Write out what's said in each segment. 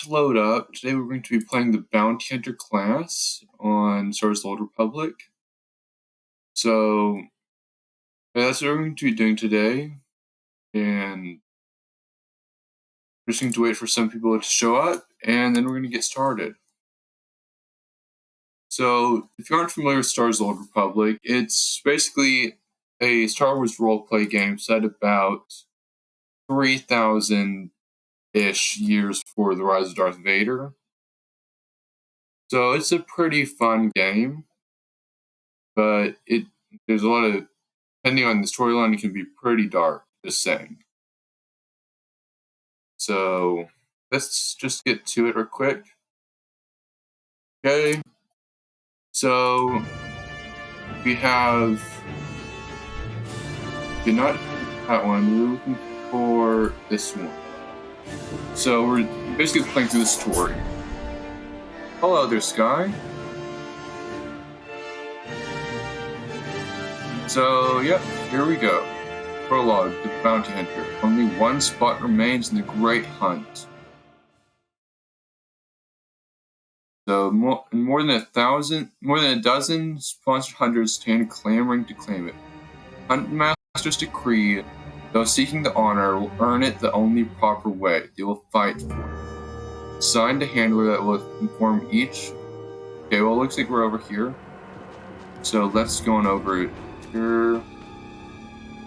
Load up. Today we're going to be playing the Bounty Hunter class on Star Wars: The Old Republic. So that's what we're going to be doing today, and we're just going to wait for some people to show up, and then we're going to get started. So if you aren't familiar with Star Wars: The Old Republic, it's basically a Star Wars role-play game set about 3,000-ish years before the rise of Darth Vader. So it's a pretty fun game, but there's a lot of, depending on the storyline, it can be pretty dark, just saying. So let's just get to it real quick. Okay. So we have, not that one, we're looking for this one. So we're basically playing through the story. Hello there, Sky. So, yep, here we go. Prologue, the Bounty Hunter. Only one spot remains in the Great Hunt. So, more than a dozen sponsored hunters stand clamoring to claim it. Huntmaster's decree, those seeking the honor will earn it the only proper way. They will fight for it. Signed a handler that will inform each. Okay, well, it looks like we're over here. So, let's go on over it. Here.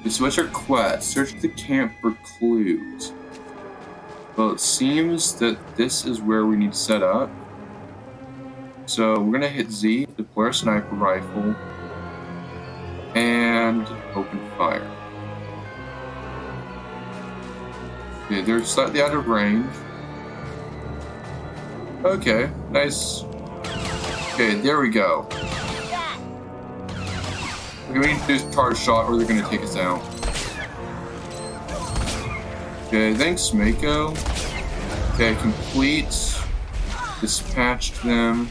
So what's our quest? Search the camp for clues. Well, it seems that this is where we need to set up. So we're gonna hit Z, deploy our sniper rifle, and open fire. Okay, they're slightly out of range. Okay, nice. Okay, there we go. We need to do a charge shot or they're going to take us out. Okay, thanks, Mako. Okay, complete. Dispatched them.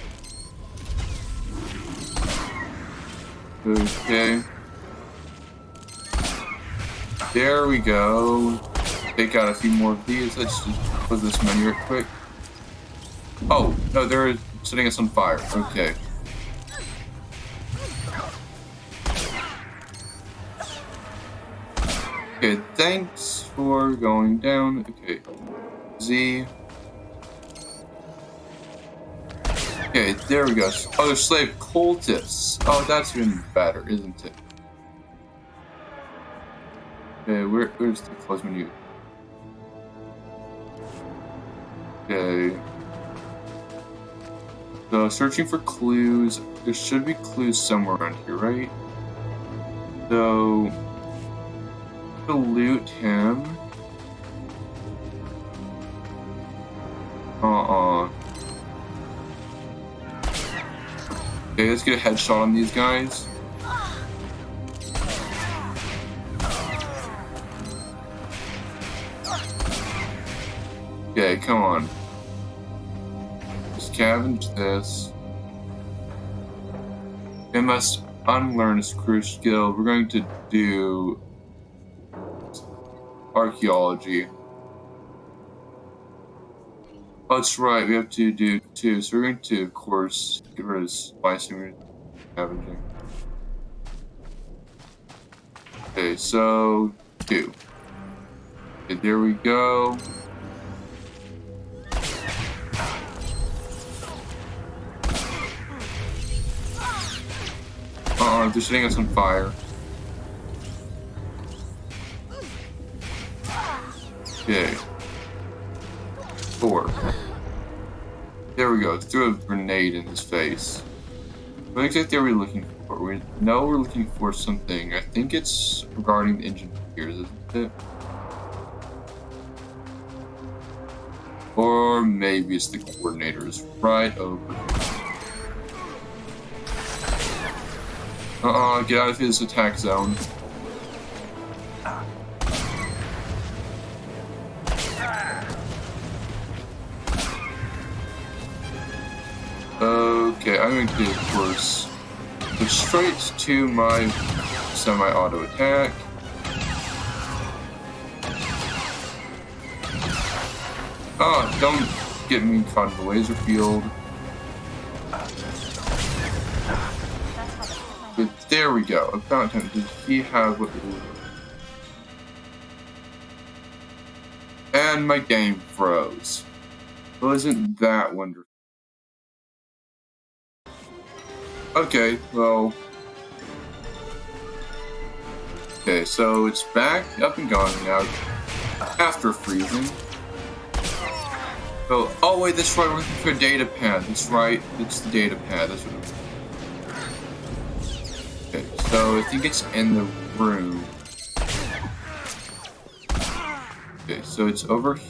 Okay. There we go. Take out a few more of these. Let's just close this menu real quick. Oh, no, they're setting us on fire. Okay. Okay, thanks for going down. Okay, Z. Okay, there we go. Oh, they're slave cultists. Oh, that's even better, isn't it? Okay, where's the close menu? Okay. So, searching for clues. There should be clues somewhere around here, right? So, to loot him. Okay, let's get a headshot on these guys. Okay, come on. Scavenge this. I must unlearn a crucial skill. We're going to do archaeology. Oh, that's right, we have to do 2. So we're going to, of course, get rid of splicing and scavenging. Okay, so 2. Okay, there we go. They're setting us on fire. Okay. 4. There we go. Threw a grenade in his face. What exactly are we looking for? We know we're looking for something. I think it's regarding the engineers, isn't it? Or maybe it's the coordinators right over here. Get out of his attack zone. Okay, I'm going to do, of course, go straight to my semi-auto attack. Oh, don't get me caught in the laser field. But there we go. About time. Did he have what we were? And my game froze. Wasn't that wonderful? Okay, well. Okay, so it's back up and going now after freezing. So, oh wait, that's right, we're looking for a data pad. That's right, it's the data pad. That's what it is. Okay, so I think it's in the room. Okay, so it's over here.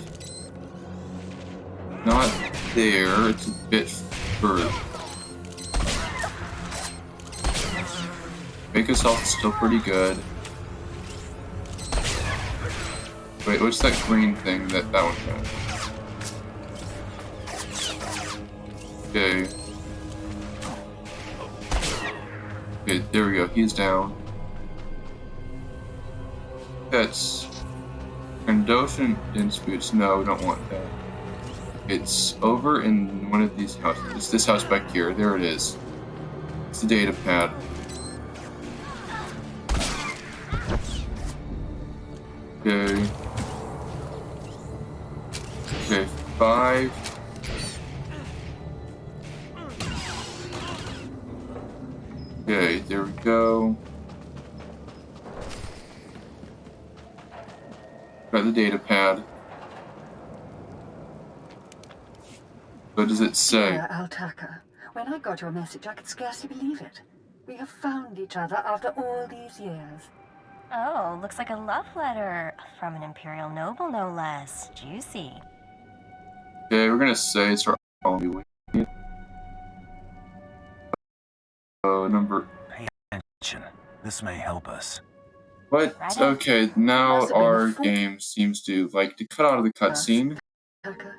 Not there, it's a bit further. Baker's health is still pretty good. Wait, what's that green thing that one got? Okay. Okay, there we go. He's down. That's Trandoshan Disputes. No, we don't want that. It's over in one of these houses. It's this house back here. There it is. It's the data pad. Okay. Okay, 5. Okay, there we go. Got the data pad. What does it say? Dear Altaka, when I got your message, I could scarcely believe it. We have found each other after all these years. Oh, looks like a love letter from an Imperial noble, no less. Juicy. Okay, we're gonna say it's our only way. Number. Pay attention. This may help us. What? Right Okay, now Must have been our full- game seems to like to cut out of the cutscene. Altaka,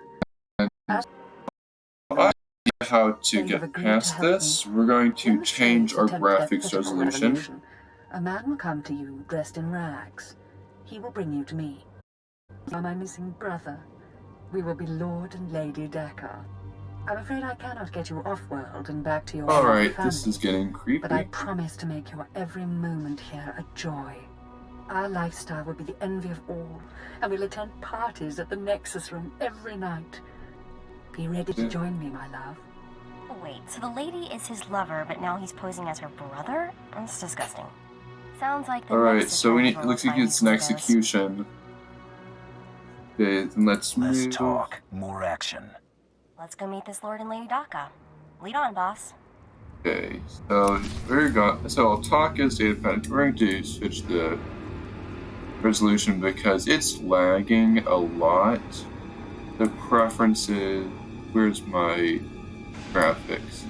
How to you've get agreed past to help this? We're going in to the change States our attempt at graphics political resolution. revolution, a man will come to you dressed in rags. He will bring you to me. You are my missing brother. We will be Lord and Lady Dakar. I'm afraid I cannot get you off-world and back to your Alright, family, this is getting creepy. but I promise to make your every moment here a joy. Our lifestyle will be the envy of all, and we'll attend parties at the Nexus Room every night. Be ready to join me, my love. Oh, wait, so the lady is his lover, but now he's posing as her brother? That's disgusting. Sounds like the Alright, Nexus so we need. rival It looks like finally it's an kudos. execution. Okay, then let's Less move. talk, more action. Let's go meet this Lord and Lady Daka. Lead on, boss. Okay, so there you go. So I'll talk as data pad. We're going to switch the resolution because it's lagging a lot. The preferences. Where's my graphics?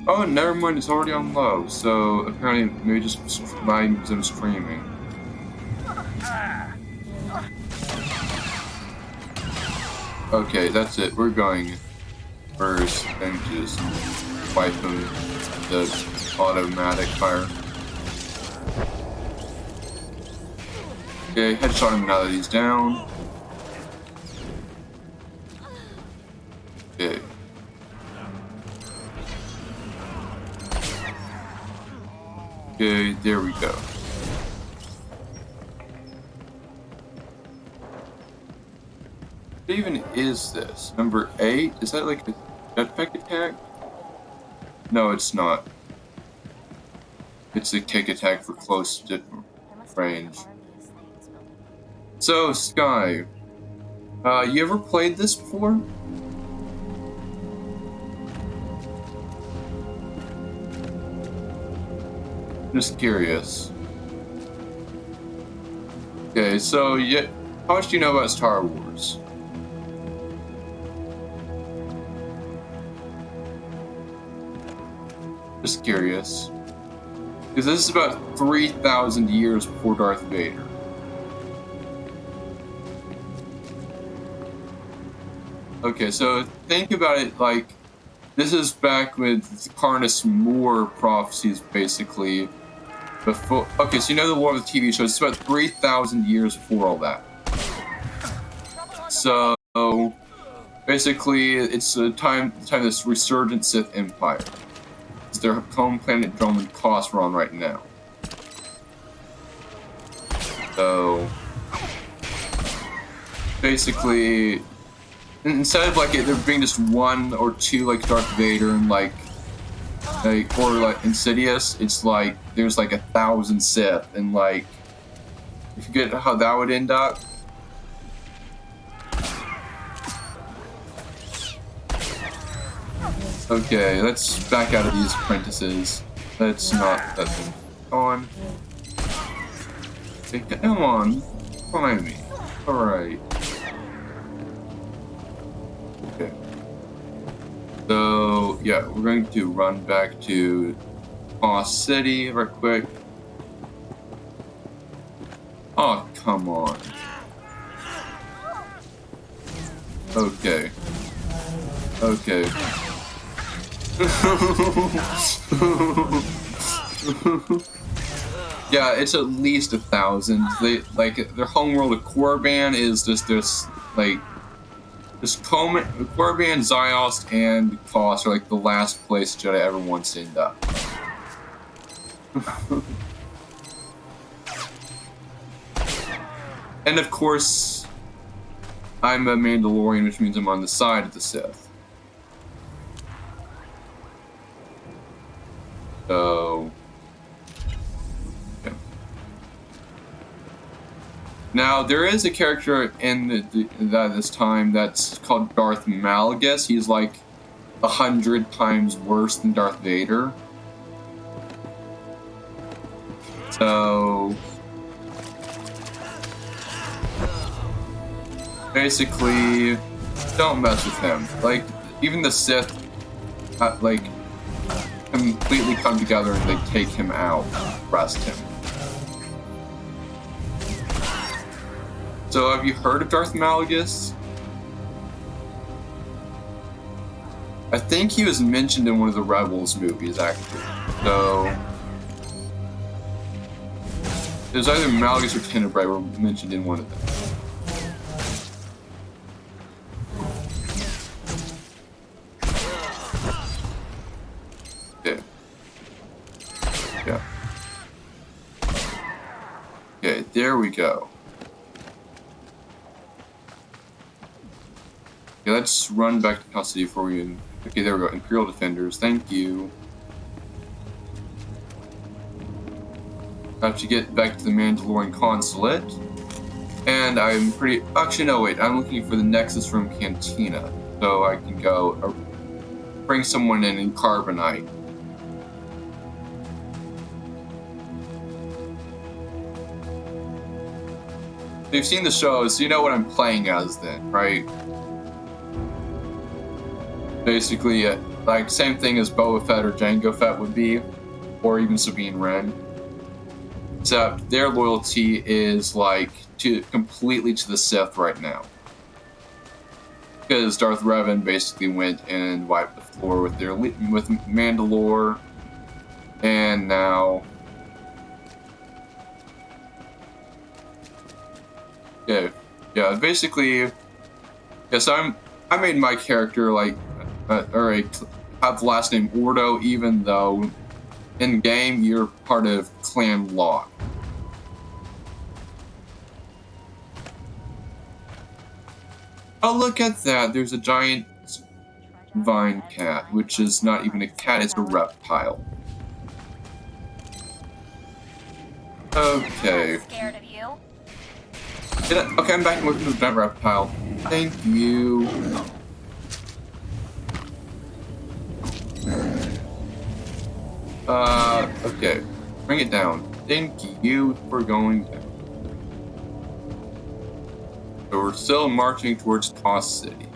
Oh, never mind. It's already on low. So apparently, maybe just lagging because I'm streaming. Okay, that's it. We're going first and just wipe him the automatic fire. Okay, headshot him now that he's down. Okay. Okay, there we go. What even is this? Number 8? Is that like a jetpack attack? No, it's not. It's a kick attack for close range. So, Sky, you ever played this before? Just curious. Okay, so how much do you know about Star Wars? Just curious. Because this is about 3,000 years before Darth Vader. Okay, so think about it like this is back with Karnus Moore prophecies, basically. Before, okay, so you know the War of the TV show. It's about 3,000 years before all that. So Basically, it's the time of this resurgent Sith Empire. It's their home planet Dromund Kaas we're on right now. So basically, instead of like there being just one or two like Darth Vader and like or like Insidious, it's like there's like 1,000 Sith, and like if you get how that would end up. Okay, let's back out of these apprentices. Let's not let them on. Okay, come on, find me. Alright. Okay. So, yeah, we're going to run back to Kaas City right quick. Oh, come on. Okay. Okay. Yeah, it's at least 1,000. They like their homeworld of Korriban is just this like Korriban, Ziost, and Kaas are like the last place Jedi ever wants to end up. And of course, I'm a Mandalorian, which means I'm on the side of the Sith. So, yeah. Now there is a character in this time that's called Darth Malgus. He's like 100 times worse than Darth Vader. So basically, don't mess with him. Like even the Sith, like completely come together and they take him out, arrest him. So have you heard of Darth Malgus? I think he was mentioned in one of the Rebels movies, actually. So there's either Malgus or Tenebrae were mentioned in one of them. Yeah. Okay, there we go. Okay, let's run back to Kaas City before we... Okay, there we go. Imperial Defenders, thank you. I have to get back to the Mandalorian Consulate. And I'm pretty... Actually, no, wait. I'm looking for the Nexus from Cantina. So I can go... bring someone in Carbonite. So you've seen the shows, so you know what I'm playing as then, right? Basically, like, same thing as Boba Fett or Jango Fett would be, or even Sabine Wren. Except their loyalty is, like, completely to the Sith right now. Because Darth Revan basically went and wiped the floor with Mandalore, and now... Yeah, basically, yes, I made my character like, have the last name Ordo, even though in game you're part of Clan Locke. Oh, look at that! There's a giant vine cat, which is not even a cat; it's a reptile. Okay. Scared of you? Okay, I'm back with the giant reptile. Thank you. Okay. Bring it down. Thank you for going down. So we're still marching towards Kaas City.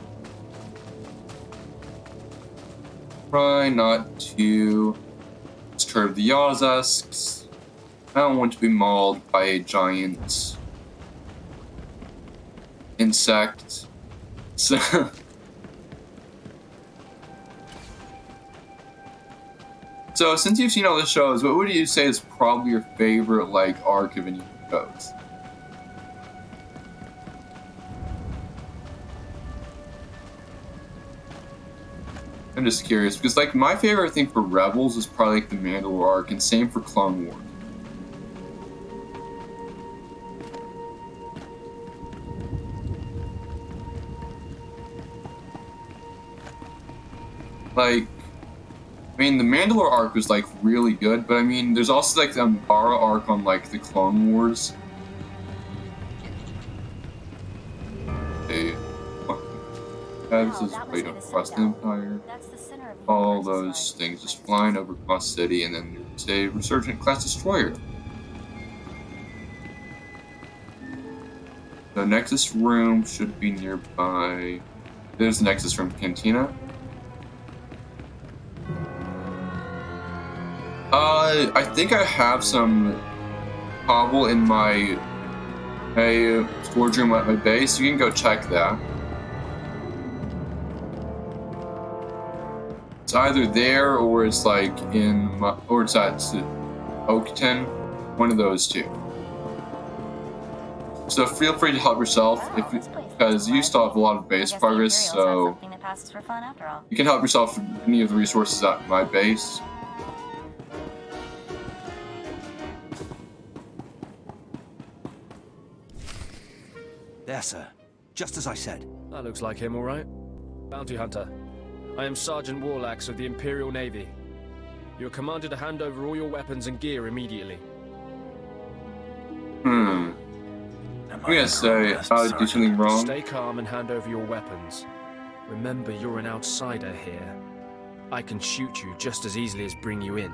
Try not to disturb the Yazusks. I don't want to be mauled by a giant insect. So since you've seen all the shows, what would you say is probably your favorite like arc of any shows? I'm just curious because like my favorite thing for Rebels is probably like the Mandalore arc, and same for Clone Wars. Like, I mean, the Mandalore arc was like really good, but I mean, there's also like the Umbara arc on like the Clone Wars. This is way to across the Empire. All those things just flying over across the city, and then there's a resurgent class destroyer. The Nexus room should be nearby. There's the Nexus room cantina. I think I have some cobble in my storage room at my base. You can go check that. It's either there or it's like or it's at Oakton, one of those two. So feel free to help yourself because you still have a lot of base progress, so you can help yourself with any of the resources at my base. There, sir. Just as I said. That looks like him, all right. Bounty Hunter. I am Sergeant Warlax of the Imperial Navy. You are commanded to hand over all your weapons and gear immediately. I'm gonna say I do something wrong. Stay calm and hand over your weapons. Remember, you're an outsider here. I can shoot you just as easily as bring you in.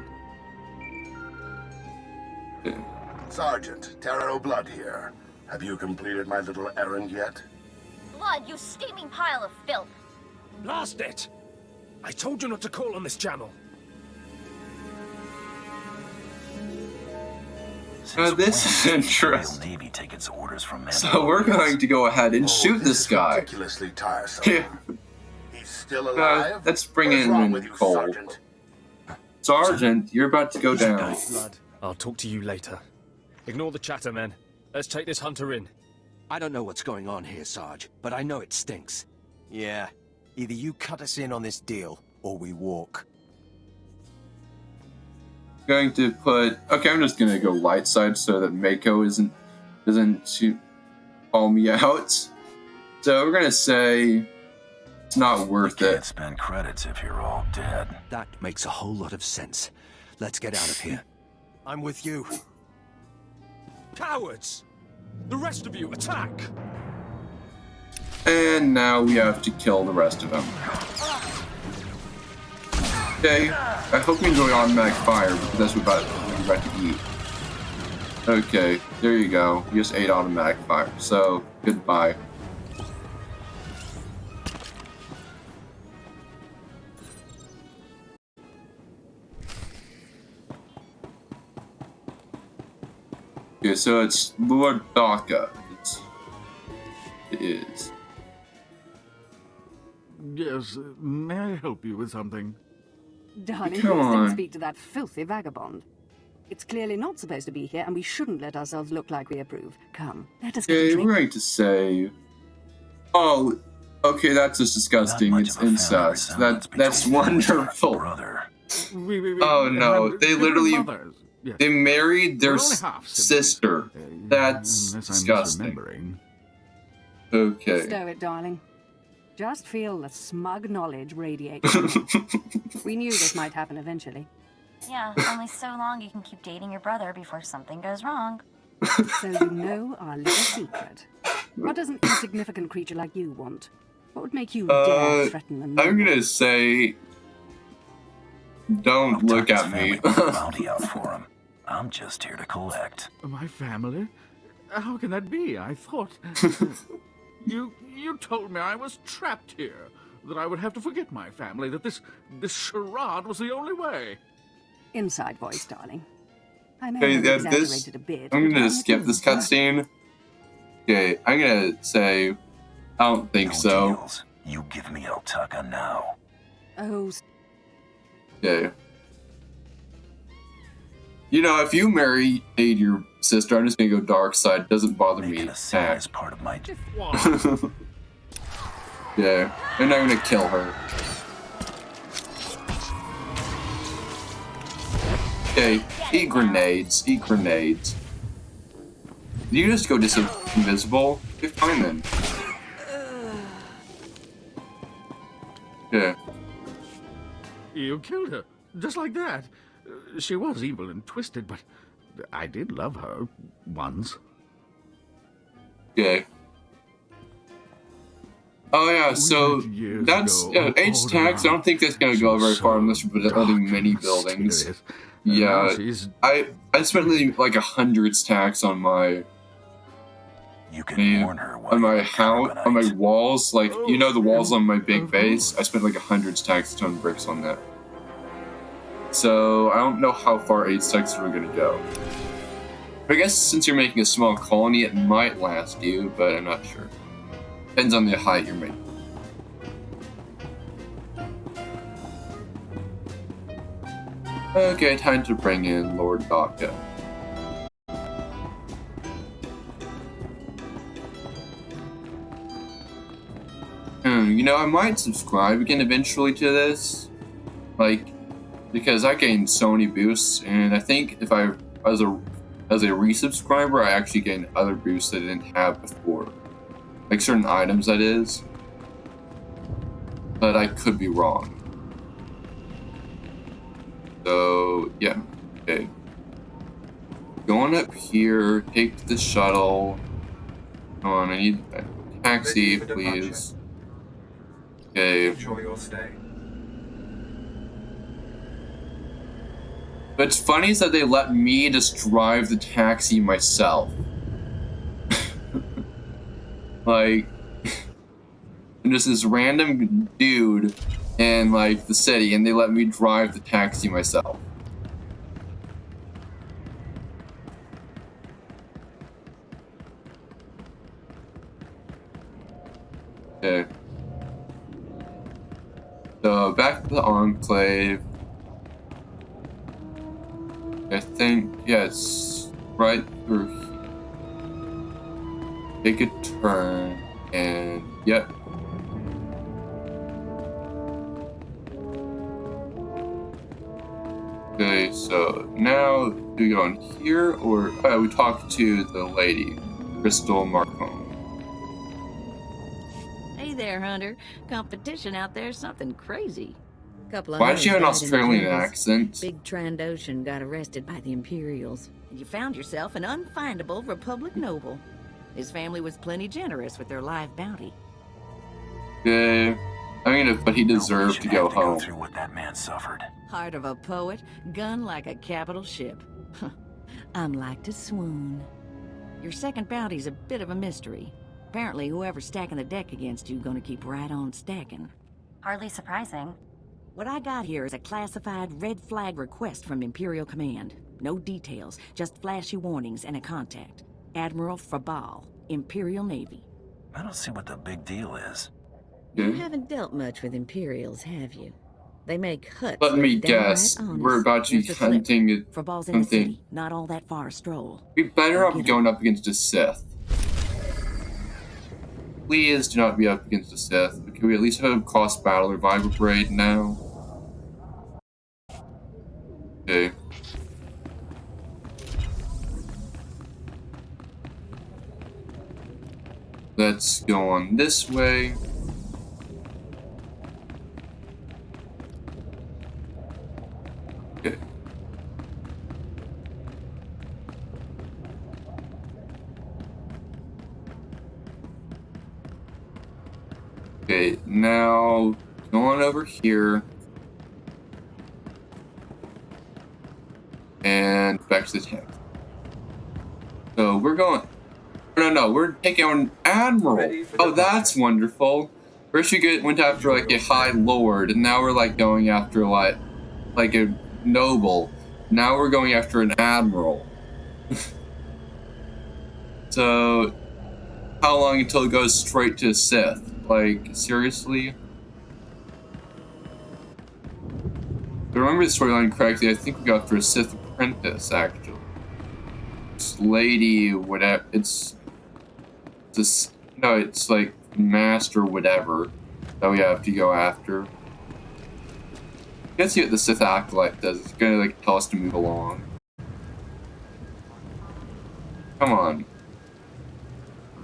Sergeant, Terror Blood here. Have you completed my little errand yet? Blood, you steaming pile of filth! Blast it! I told you not to call on this channel. This is interesting. Navy take its orders from So we're going to go ahead and shoot this guy. Ridiculously tiresome. He's still alive. Let's bring What's in wrong with you, Cole. Sergeant? Sergeant, you're about to go down. Blood, I'll talk to you later. Ignore the chatter, men. Let's take this hunter in. I don't know what's going on here, Sarge, but I know it stinks. Yeah. Either you cut us in on this deal, or we walk. Going to put. Okay, I'm just gonna go light side so that Mako doesn't shoot, call me out. So we're gonna say it's not worth You it. can't spend credits if you're all dead. That makes a whole lot of sense. Let's get out of here. I'm with you. Cowards! The rest of you, attack! And now we have to kill the rest of them. Okay, I hope you enjoy automatic fire because that's what you're about to eat. Okay, there you go. You just ate automatic fire. So goodbye. Okay, so it's Lord Daka. It is. Yes, may I help you with something? Darling, Come please on. don't speak to that filthy vagabond. It's clearly not supposed to be here, and we shouldn't let ourselves look like we approve. Come, let us get a Okay, drink. we're going to say. Oh, okay, that's just disgusting. Not much It's of a family incest. resemblance That's between you and your wonderful. brother. Oh, no, have they different literally- mothers. Yes. They married their We're only half siblings. sister. That's Unless I'm disgusting. misremembering. Okay. Stow it, darling. Just feel the smug knowledge radiate from you. We knew this might happen eventually. Yeah, only so long you can keep dating your brother before something goes wrong. So you know our little secret. What does an insignificant creature like you want? What would make you dare threaten a I'm noble? gonna say. Don't I'll look tuck at his me. family put a bounty out for him. I'm just here to collect. My family? How can that be? I thought... You told me I was trapped here, that I would have to forget my family, that this charade was the only way. Inside voice, darling. I may Okay, have yeah, exaggerated this. a bit. I'm but gonna I skip do. this cutscene. Okay, I'm gonna say. I don't think No so. deals. You give me El Tucka now. Oh, Okay. You know, if you marry your sister, I'm just gonna go dark side. Doesn't bother me. Making a scene is part of my... What? Yeah, and I'm gonna kill her. Okay, eat grenades, eat grenades. Did you just go invisible? Okay, fine then. Yeah. You killed her, just like that. She was evil and twisted, but I did love her once. Okay. Oh yeah, so that's H tax. I don't think that's gonna go very far unless you're building many buildings. Yeah, I spent like 100 stacks on my warn her on my house, on my walls. Like you know the walls on my big base. I spent like 100 stacks stone bricks on that. So I don't know how far 8 stacks are gonna go. But I guess since you're making a small colony, it might last you, but I'm not sure. Depends on the height you're making. Okay, time to bring in Lord Daka. You know, I might subscribe again eventually to this. Like, because I gained so many boosts, and I think if I, as a resubscriber, I actually gained other boosts that I didn't have before. Like certain items, that is. But I could be wrong. So, yeah. Okay. Going up here, take the shuttle. Come on, I need a taxi, please. Okay. Enjoy your stay. What's funny is that they let me just drive the taxi myself. Like, I'm just this random dude in like the city, and they let me drive the taxi myself. Okay. So back to the Enclave. I think, yes, right through here. Take a turn, and yep. Okay, so now do we go in here, or we talk to the lady, Crystal Marcone. Hey there, Hunter. Competition out there's something crazy. Couple of Why does she have an hunters died in the Australian jungles. accent? Big Trandoshan got arrested by the Imperials. And you found yourself an unfindable Republic noble. His family was plenty generous with their live bounty. Yeah, I mean, but he deserved to go home. Through what that man suffered. Heart of a poet, gun like a capital ship. I'm like to swoon. Your second bounty's a bit of a mystery. Apparently, whoever's stacking the deck against you gonna keep right on stacking. Hardly surprising. What I got here is a classified red flag request from Imperial Command. No details, just flashy warnings and a contact. Admiral Frabal, Imperial Navy. I don't see what the big deal is. You haven't dealt much with Imperials, have you? They make huts. Let me that are downright guess. honest. We're about to be Here's the slip. hunting Frabal's in the something. city, not all that far a stroll. We better I'll not be get going up against a Sith. Please do not be up against a Sith. Can we at least have a cross battle revival parade now? Okay. Let's go on this way. Okay. Okay, now go on over here. And back to the tank. So we're going. No, we're taking on Admiral. Oh, that's wonderful. First we went after like a High Lord, and now we're like going after like a noble. Now we're going after an Admiral. So, how long until it goes straight to Sith? Like, seriously? If I remember the storyline correctly, I think we go after a Sith apprentice, actually. It's Lady, whatever, it's this, no, it's like Master whatever that we have to go after. Let's see what the Sith Acolyte does. It's gonna like tell us to move along. Come on.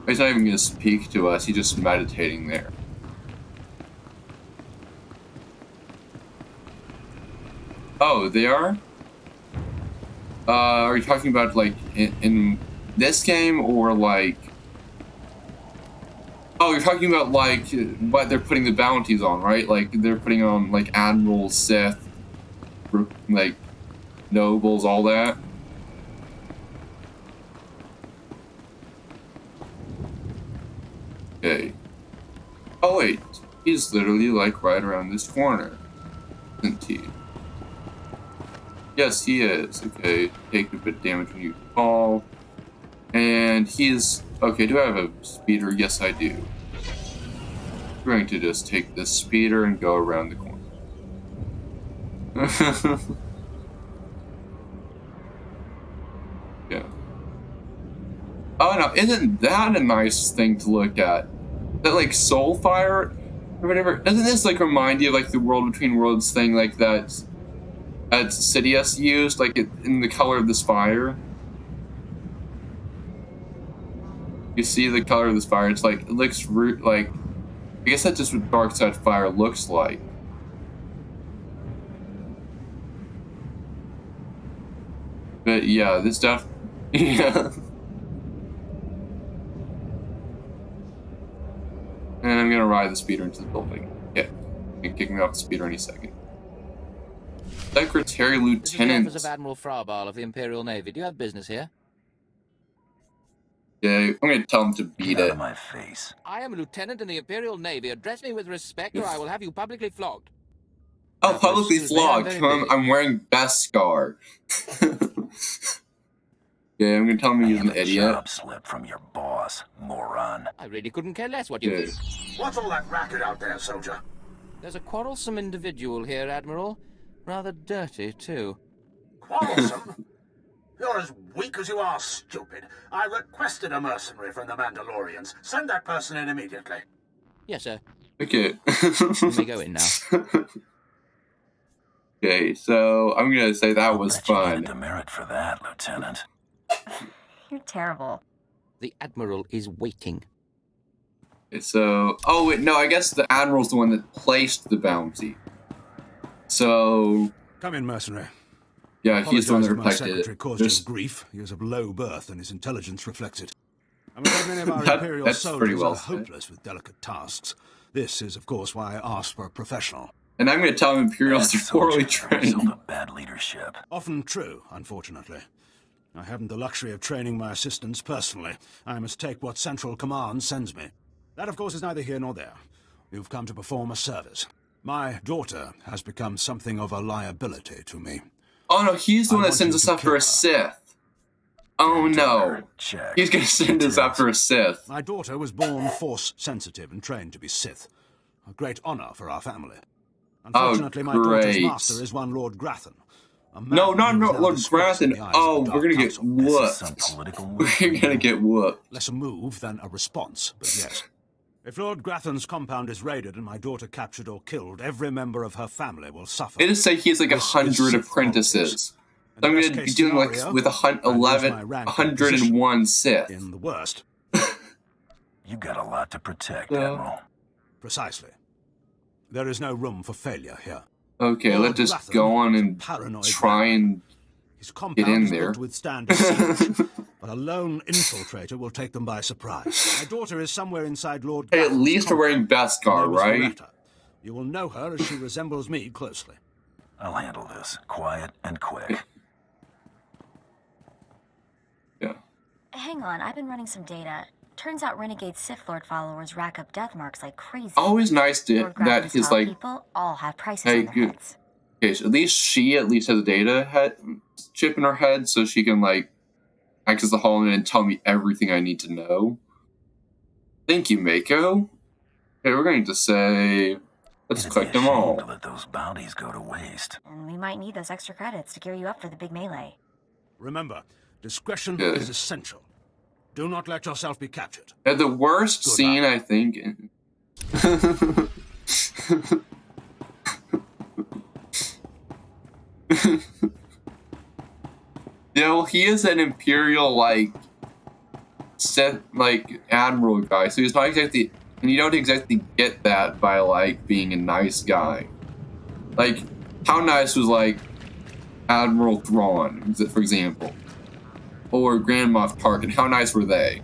He's not even gonna speak to us, he's just meditating there. Oh, they are? Are you talking about like in this game or like... Oh, you're talking about like what they're putting the bounties on, right? Like they're putting on like Admiral, Sith, like nobles, all that. Okay. Oh wait, he's literally like right around this corner, isn't he? Yes, he is. Okay, take a bit of damage when you fall. And he's... Okay, do I have a speeder? Yes, I do. I'm going to just take this speeder and go around the corner. Yeah. Oh no, isn't that a nice thing to look at? That like Soulfire or whatever. Doesn't this like remind you of like the World Between Worlds thing like that Sidious used, like in the color of this fire? You see the color of this fire? It's like it looks like, I guess that's just what Dark Side Fire looks like. But yeah, this stuff. Yeah. And I'm gonna ride the speeder into the building. Yeah, you can kick me off the speeder any second. Secretary Lieutenant. This is the office of Admiral Frabal of the Imperial Navy. Do you have business here? Yeah, I'm gonna tell him to beat Get out it. of my face. I am a lieutenant in the Imperial Navy. Address me with respect, or I will have you publicly flogged. Oh, publicly flogged. I'm wearing Beskar. Yeah, I'm gonna tell him he's an idiot. Job slip from your boss, moron. I really couldn't care less what you Yeah. think. What's all that racket out there, soldier? There's a quarrelsome individual here, Admiral. Rather dirty, too. Quarrelsome? You're as weak as you are stupid. I requested a mercenary from the Mandalorians. Send that person in immediately. Yes, sir. Okay. You may go in now. Okay, so I'm gonna say that was Bet you get a fun. demerit for that, Lieutenant. You're terrible. The Admiral is waiting. Okay, so, oh wait, no, I guess the Admiral's the one that placed the bounty. So, Come in, mercenary. yeah, he's the one that Apologise if my reflected secretary it. caused you There's- grief. He is of low birth, and his intelligence reflects it. I'm afraid many of our That- Imperial that's pretty soldiers well are said. hopeless with delicate tasks. This is, of course, why I asked for a professional. And I'm gonna tell him Imperials are Bad poorly soldiers are a result trained. of bad leadership. Often true, unfortunately. I haven't the luxury of training my assistants personally. I must take what Central Command sends me. That, of course, is neither here nor there. You've come to perform a service. My daughter has become something of a liability to me. Oh no, he's the I one that want sends you us to after kill a her. Sith. Oh no. Check. He's gonna send us after a Sith. My daughter was born Force-sensitive and trained to be Sith. A great honor for our family. Unfortunately, my daughter's great. master is one Lord Grathan. A man No, not who is now Lord disgraced in Grathan. the eyes Oh, of the we're Dark gonna get Council. This is some whooped. political move. We're gonna get whooped. Less a move than a response, but yes. If Lord Grathan's compound is raided and my daughter captured or killed, every member of her family will suffer. They just say he has like This is 100 Sith apprentices. In So I'm the gonna be best-case doing like scenario, with I'd lose 11, my rank and 101 Sith. In the worst, You got a lot to protect, Yeah. Admiral. precisely. There is no room for failure here. Okay, Lord let's just Grathan go on is a and paranoid try man. and His compound in is there. built to withstand a siege, but a lone infiltrator will take them by surprise. My daughter is somewhere inside Lord Hey, at Grathan's least we're wearing compound. Beskar, Her name is right? Loretta. You will know her as she resembles me closely. I'll handle this. Quiet and quick. Yeah. Hang on, I've been running some data. Turns out renegade Sith Lord followers rack up death marks like crazy. Always nice to Lord that Grathan's his top like. people all have prices Hey, on their good. heads. Okay, so at least has a data chip in her head, so she can like access the holonet and tell me everything I need to know. Thank you, Mako. Okay, we're going to say let's It'd collect be a them shame all. to let those bounties go to waste. And we might need those extra credits to gear you up for the big melee. Remember, discretion Good. is essential. Do not let yourself be captured. Yeah, the worst Good scene, luck. I think. Yeah, well, he is an Imperial, like, Admiral guy, so he's not exactly, and you don't exactly get that by, like, being a nice guy. Like, how nice was, like, Admiral Thrawn, for example? Or Grand Moff Tarkin, how nice were they?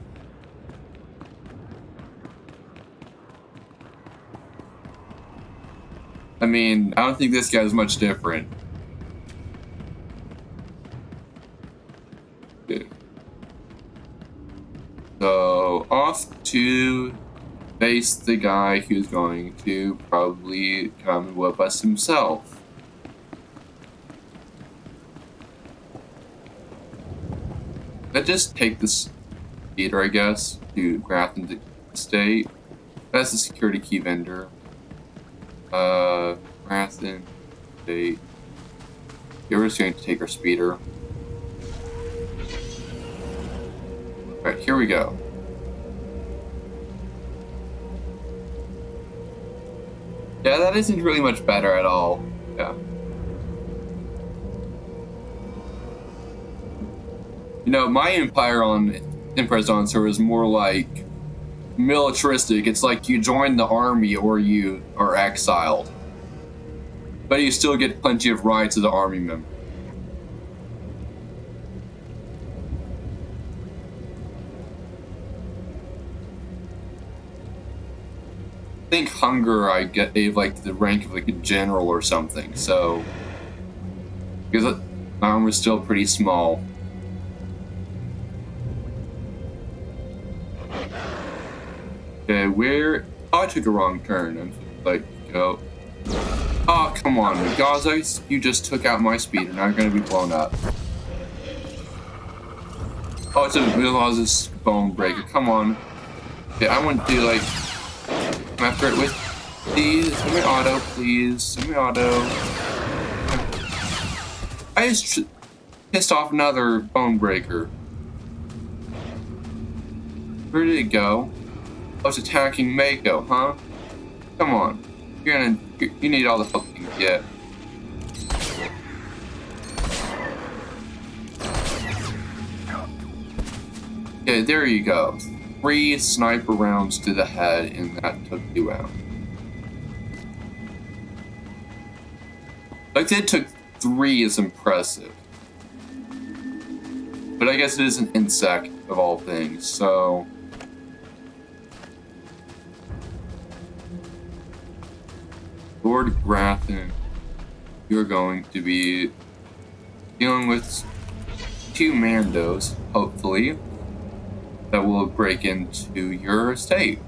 I mean, I don't think this guy's much different. Okay. So, off to face the guy who's going to probably come and whip us himself. Let's just take this speeder, I guess, to Grafton Estate. That's the security key vendor. Grafton Estate. Yeah, we're just going to take our speeder. Alright, here we go. Yeah, that isn't really much better at all. Yeah. You know, my empire on Emperor's Dawn server is more like militaristic. It's like you join the army or you are exiled. But you still get plenty of rights as an army member. I think Hunger I gave like the rank of like a general or something, so because my arm was still pretty small. Okay, where? Oh, I took a wrong turn. I'm like, go. Oh, come on, Gaza, you just took out my speeder. Now you're gonna be blown up. Oh, it's a Milhouse's bone breaker. Come on. Okay, I want to like. I'm after it with these. Semi-auto, please. Semi-auto. I just pissed off another bone breaker. Where did it go? Oh, it's attacking Mako, huh? Come on. You need all the help you can get. Okay, there you go. 3 sniper rounds to the head, and that took you out. Like, it took 3 is impressive. But I guess it is an insect, of all things, so... Lord Grafton, you're going to be dealing with 2 Mandos, hopefully, that will break into your estate.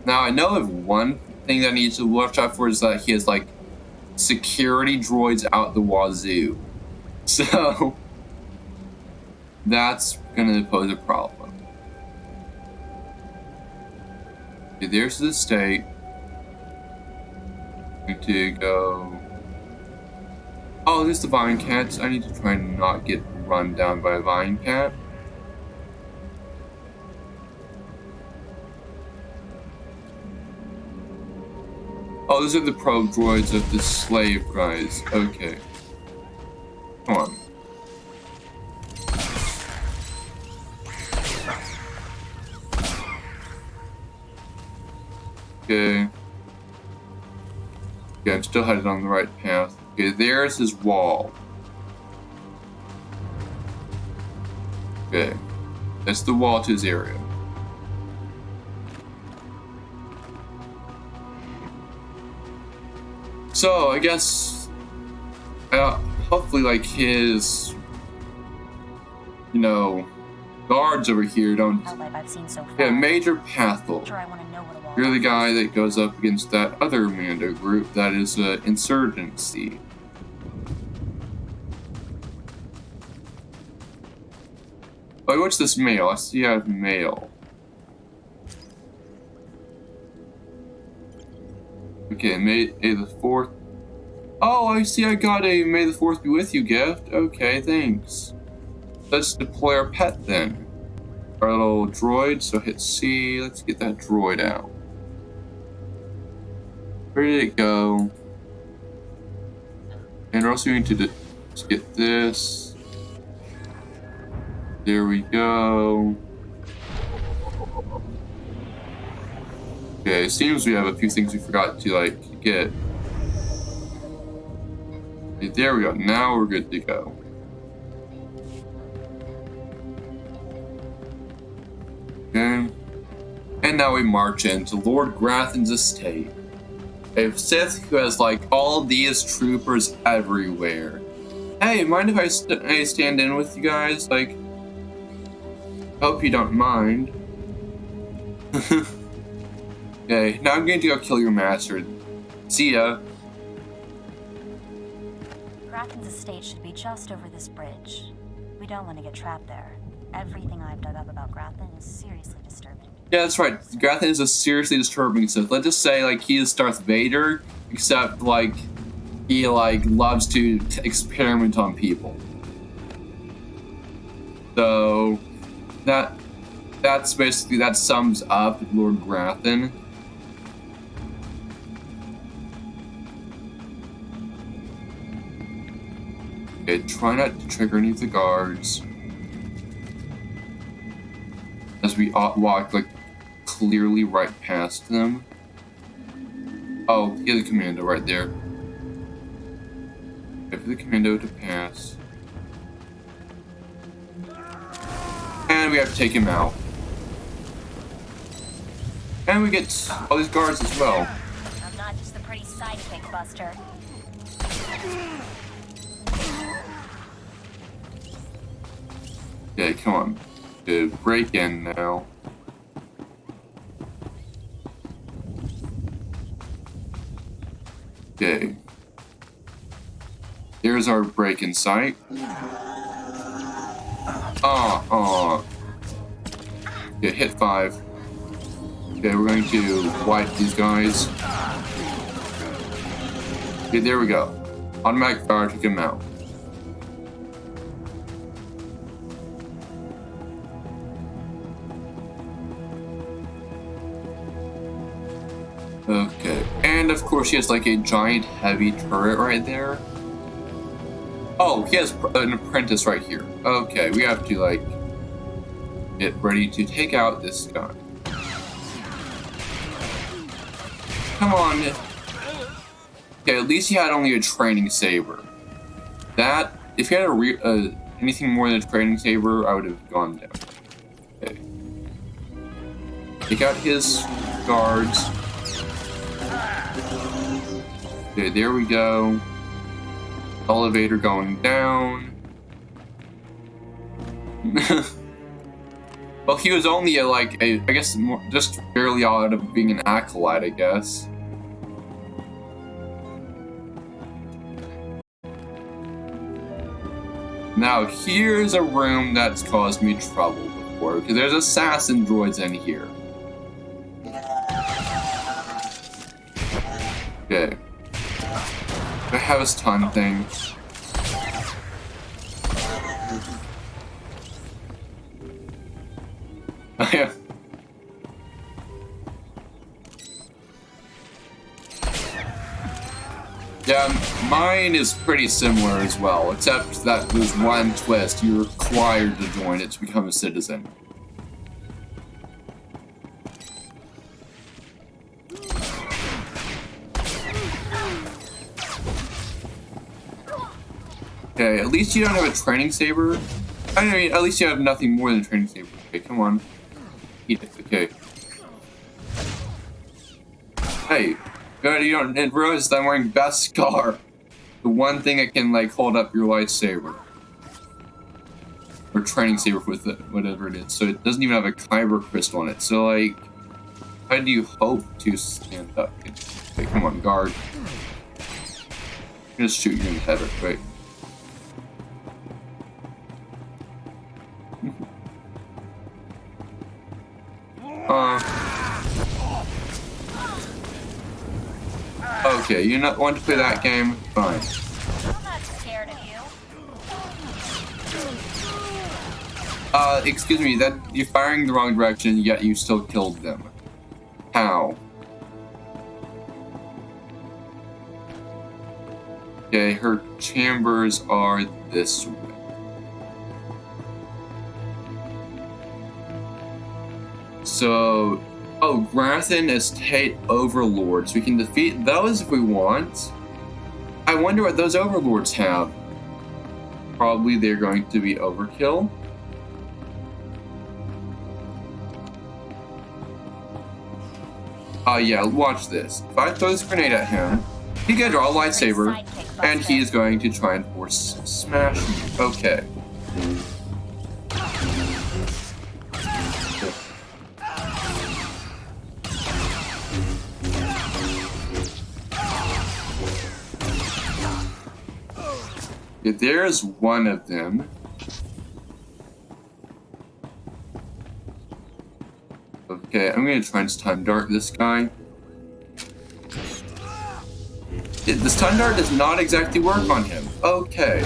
Now, I know of one thing that I need to watch out for is that he has, like, security droids out the wazoo. So, that's gonna pose a problem. Okay, there's the estate. Need to go... Oh, there's the Vine Cats. I need to try and not get run down by a Vine Cat. Oh, those are the probe droids of the slave guys. Okay. Come on. Okay. Okay, I'm still headed on the right path. Okay, there's his wall. Okay. That's the wall to his area. So, I guess... hopefully, like, his... You know... guards over here don't... I've seen so far. Yeah, Major Pathel. Sure, I want to know what a wall You're the guy that goes up against that other Mando group that is Insurgency. Oh, what's this mail? I see I have mail. Okay, May the 4th. Oh, I see I got a May the 4th be with you gift. Okay, thanks. Let's deploy our pet then. Our little droid, so hit C. Let's get that droid out. Where did it go? And we're also going to just get this. There we go. Okay, it seems we have a few things we forgot to like get. Okay, there we go. Now we're good to go. Okay. And now we march into Lord Grathan's estate. A Sith who has like all these troopers everywhere. Hey, mind if I stand in with you guys? Like, hope you don't mind. Okay, now I'm going to go kill your master. See ya. Grathan's estate should be just over this bridge. We don't want to get trapped there. Everything I've dug up about Grathan is seriously disturbing. Yeah, that's right. Grathan is a seriously disturbing Sith. Let's just say, like, he is Darth Vader, except, like, he, like, loves to experiment on people. So, that's basically, that sums up Lord Grathan. Okay, try not to trigger any of the guards. As we walk, like, clearly right past them. Oh, he has a commando right there. Wait for the commando to pass. And we have to take him out. And we get all these guards as well. I'm not just the pretty sidekick, Buster. Okay, come on. Good. Break in now. Okay. Here's our break-in site. Okay, hit 5. Okay, we're going to wipe these guys. Okay, there we go. Automatic fire took him out. Okay, and of course he has like a giant heavy turret right there. Oh, he has an apprentice right here. Okay, we have to like get ready to take out this guy. Come on. Okay, at least he had only a training saber. That, if he had anything more than a training saber, I would have gone down. Okay. Take out his guards. Okay, there we go. Elevator going down. Well, he was only I guess, just barely out of being an acolyte, I guess. Now, here's a room that's caused me trouble before, because there's assassin droids in here. Okay. I have a stun thing. Oh, yeah. Yeah, mine is pretty similar as well, except that there's one twist. You're required to join it to become a citizen. Okay, at least you don't have a training saber. I mean, at least you have nothing more than a training saber. Okay, come on. Eat it. Okay. Hey, good, you don't realize that I'm wearing Beskar. The one thing that can, like, hold up your lightsaber. Or training saber with it, whatever it is. So it doesn't even have a kyber crystal in it. So, like, how do you hope to stand up? Okay, come on, guard. I'm gonna shoot you in the head real quick. Okay, you not want to play that game? Fine. I'm not scared of you. Excuse me, that you're firing the wrong direction, yet you still killed them. How? Okay, her chambers are this way. So, oh, Grathan Estate Overlords. We can defeat those if we want. I wonder what those overlords have. Probably they're going to be overkill. Yeah, watch this. If I throw this grenade at him, he can draw a lightsaber, and he is going to try and force smash me. Okay. Yeah, there's one of them. Okay, I'm gonna try and stun dart this guy. The stun dart does not exactly work on him. Okay.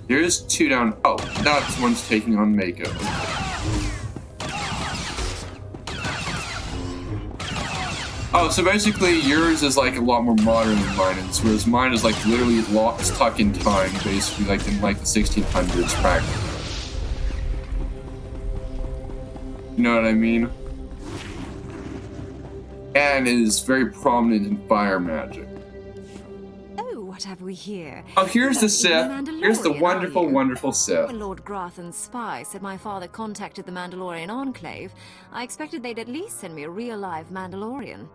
Here's 2 down. Oh, that's one's taking on Mako. Oh, so basically yours is like a lot more modern than mine is, whereas mine is like literally stuck in time, basically like in like the 1600s practically. You know what I mean? And is very prominent in fire magic. What have we here? Oh, here's the Sith. Here's the wonderful, wonderful Sith. When Lord Grathan's spy said my father contacted the Mandalorian Enclave, I expected they'd at least send me a real live Mandalorian.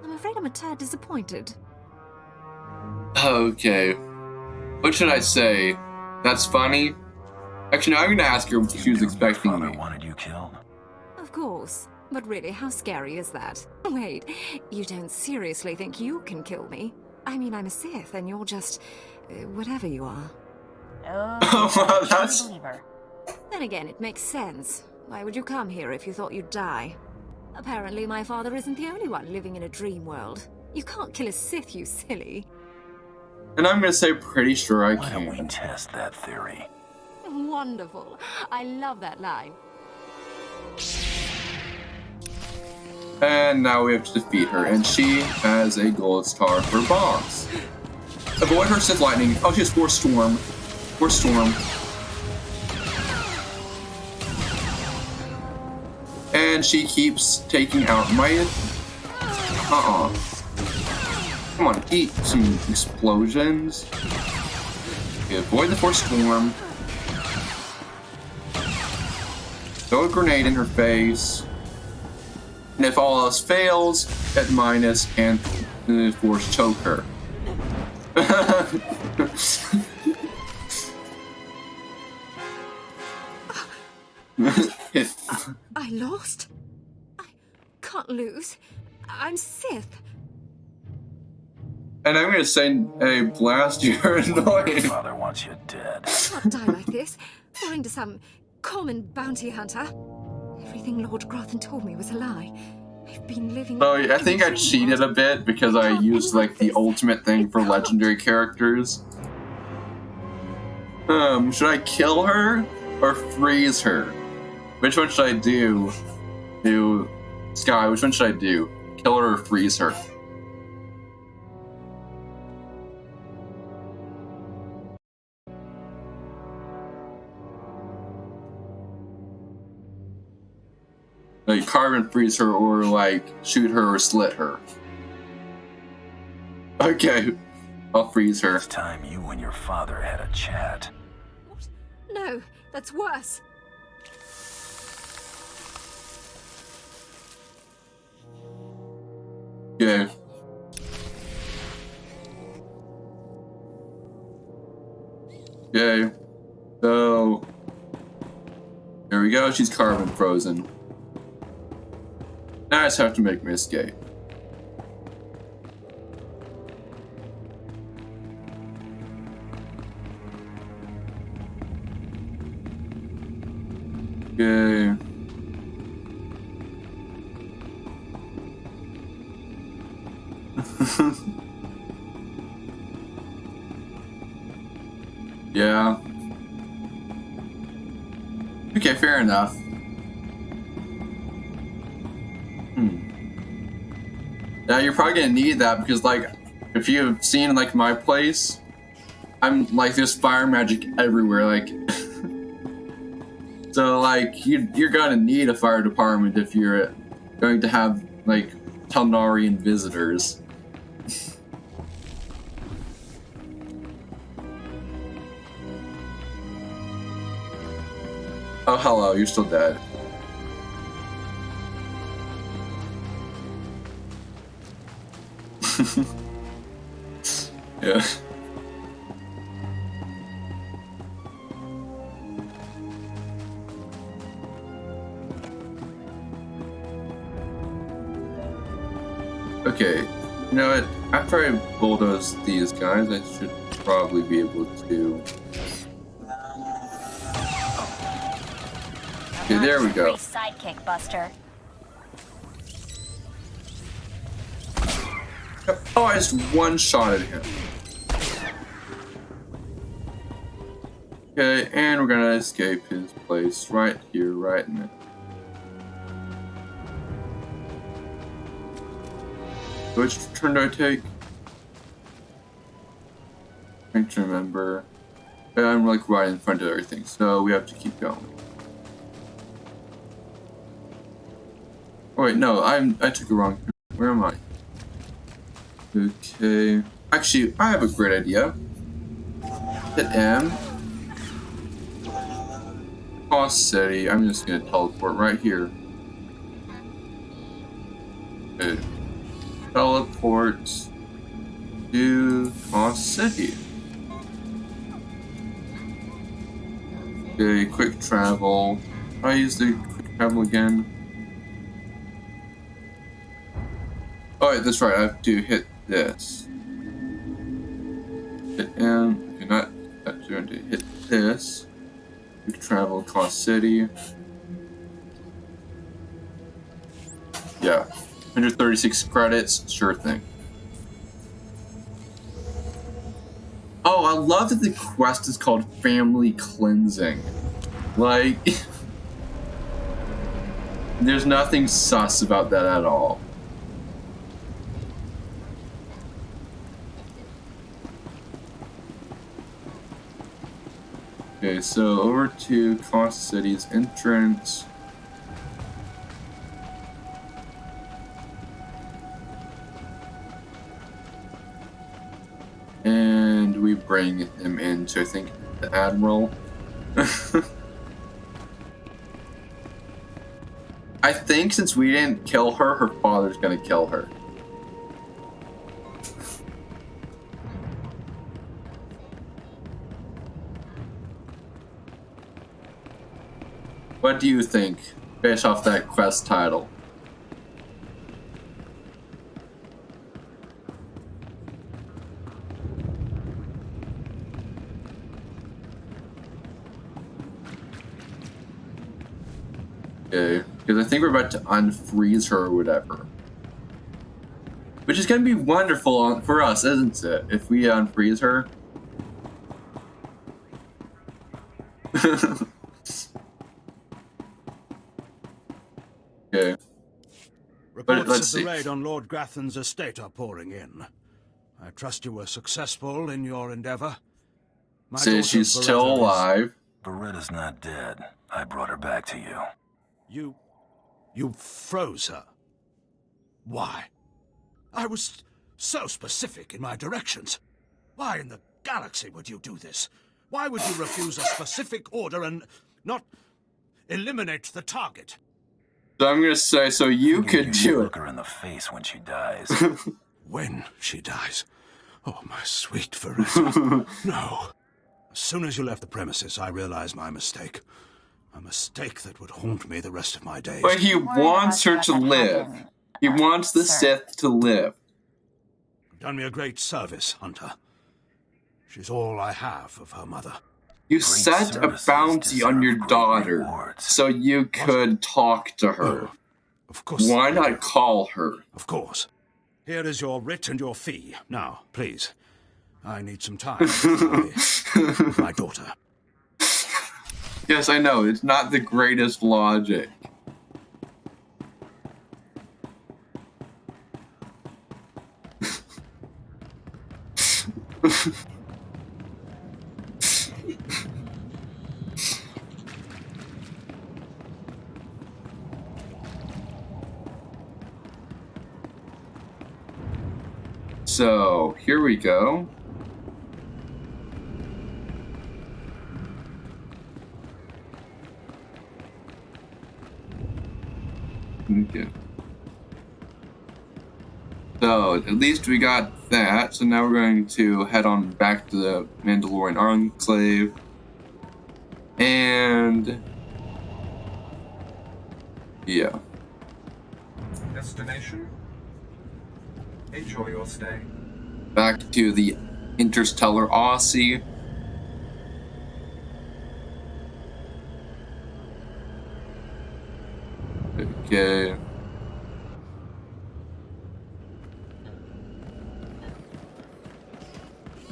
I'm afraid I'm a tad disappointed. Okay. What should I say? That's funny? Actually, no, I'm gonna ask her if she was expecting me. Wanted you killed? Of course. But really, how scary is that? Wait, you don't seriously think you can kill me? I mean, I'm a Sith, and you're just... whatever you are. Oh, well, that's... believer. Then again, it makes sense. Why would you come here if you thought you'd die? Apparently, my father isn't the only one living in a dream world. You can't kill a Sith, you silly. And I'm gonna say pretty sure I can. Why don't we test that theory? Wonderful. I love that line. And now we have to defeat her, and she has a gold star for boss. Avoid her Sith lightning. Oh, she has Force Storm. Force Storm. And she keeps taking out my... Come on, eat some explosions. Okay, avoid the Force Storm. Throw a grenade in her face. And if all else fails, at minus and force choke her. I lost? I can't lose. I'm Sith. And I'm gonna say, hey, blast, you're annoying. Father wants you dead. I can't die like this, falling to some common bounty hunter. Everything Lord Grathan told me was a lie. I've been living... Oh, I think I cheated a bit because I used, like, the ultimate thing for legendary characters. Should I kill her or freeze her? Which one should I do? Sky, which one should I do? Kill her or freeze her? Like, carve and freeze her, or, like, shoot her or slit her. Okay, I'll freeze her. It's time you and your father had a chat. What? No, that's worse. Okay. Okay. So... There we go, she's carved and frozen. Now I just have to make my escape. Okay. Yeah. Okay, fair enough. Yeah, you're probably gonna need that because, like, if you've seen, like, my place, I'm, like, there's fire magic everywhere, like... So, like, you're gonna need a fire department if you're going to have, like, Talnarian visitors. Oh, hello, you're still dead. Yeah. Okay, you know what? After I bulldoze these guys, I should probably be able to... Okay, there we go. Sidekick, Buster. Oh, I just one-shotted him. Okay, and we're gonna escape his place right here, right now. Which turn do I take? Trying to remember. I'm like right in front of everything, so we have to keep going. Oh wait, no, I took a wrong. Where am I? Okay. Actually, I have a great idea. Hit M. Lost City. I'm just gonna teleport right here. Okay. Teleport to Lost City. Okay, quick travel. I use the quick travel again. Oh, wait, that's right. I have to hit this. Hit M. Okay, not. I'm going to hit this. Quick travel across city. Yeah. 136 credits. Sure thing. Oh, I love that the quest is called Family Cleansing. Like, there's nothing sus about that at all. Okay, so over to Cost City's entrance. And we bring him into, I think, the Admiral. I think since we didn't kill her, her father's gonna kill her. What do you think, based off that quest title? Okay, because I think we're about to unfreeze her or whatever. Which is going to be wonderful for us, isn't it? If we unfreeze her. Okay. Reports of the raid on Lord Grathan's estate are pouring in. I trust you were successful in your endeavor. Say she's still alive. Beretta's not dead. I brought her back to you. You froze her. Why? I was so specific in my directions. Why in the galaxy would you do this? Why would you refuse a specific order and not eliminate the target? So I'm gonna say, so you could do it. Look her in the face when she dies. When she dies? Oh, my sweet Veretta. No. As soon as you left the premises, I realized my mistake. A mistake that would haunt me the rest of my days. But he wants her to live. He wants the Sith to live. You've done me a great service, Hunter. She's all I have of her mother. You set a bounty on your daughter so you could talk to her. Of course. Why not call her? Of course. Here is your writ and your fee. Now, please. I need some time. My daughter. Yes, I know, it's not the greatest logic. So, here we go. Okay. So, at least we got that. So now we're going to head on back to the Mandalorian Enclave. And... yeah. Destination? Enjoy your stay. Back to the Interstellar Aussie. Okay.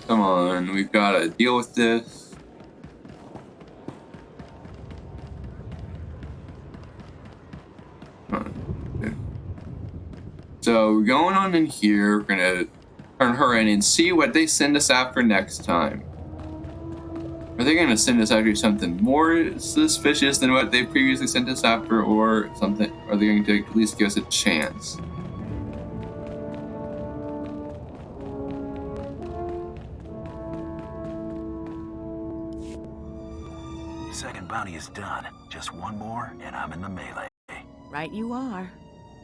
Come on, we've got to deal with this. Okay. So we're going on in here. We're gonna turn her in and see what they send us after next time. Are they gonna send us after something more suspicious than what they previously sent us after, or something? Are they going to at least give us a chance? Second bounty is done. Just one more, and I'm in the melee. Right you are.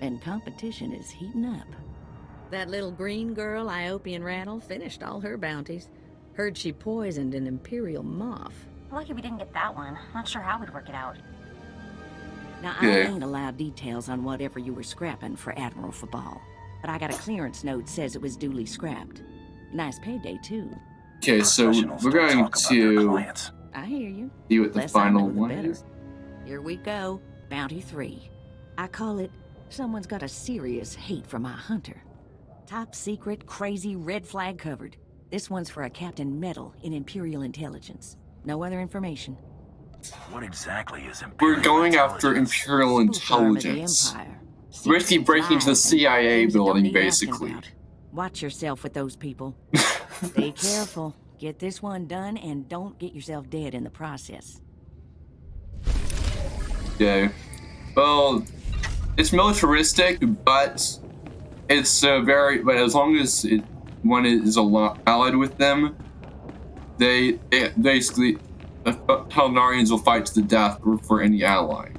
And competition is heating up. That little green girl, Iopian Rattle, finished all her bounties. Heard she poisoned an Imperial moth. Lucky we didn't get that one. Not sure how we'd work it out. Now, Okay. I ain't allowed details on whatever you were scrapping for Admiral Fabal, but I got a clearance note says it was duly scrapped. Nice payday, too. Okay, so Professionals we're don't going talk about their to clients. I hear you. see what the Less I final know, the one better. is. Here we go. Bounty 3. I call it, someone's got a serious hate for my hunter. Top secret, crazy, red flag covered. This one's for a Captain Metal in Imperial Intelligence. No other information. What exactly is Imperial We're going after Intelligence? Imperial Spoof arm of the Intelligence. Empire. Risky breaking into the Secrets, lies, CIA and things you don't building, need asking basically. about. Watch yourself with those people. Stay careful. Get this one done and don't get yourself dead in the process. Okay. Well, it's militaristic, but it's very. But as long as one is allied with them, they basically the Talnarians will fight to the death for any ally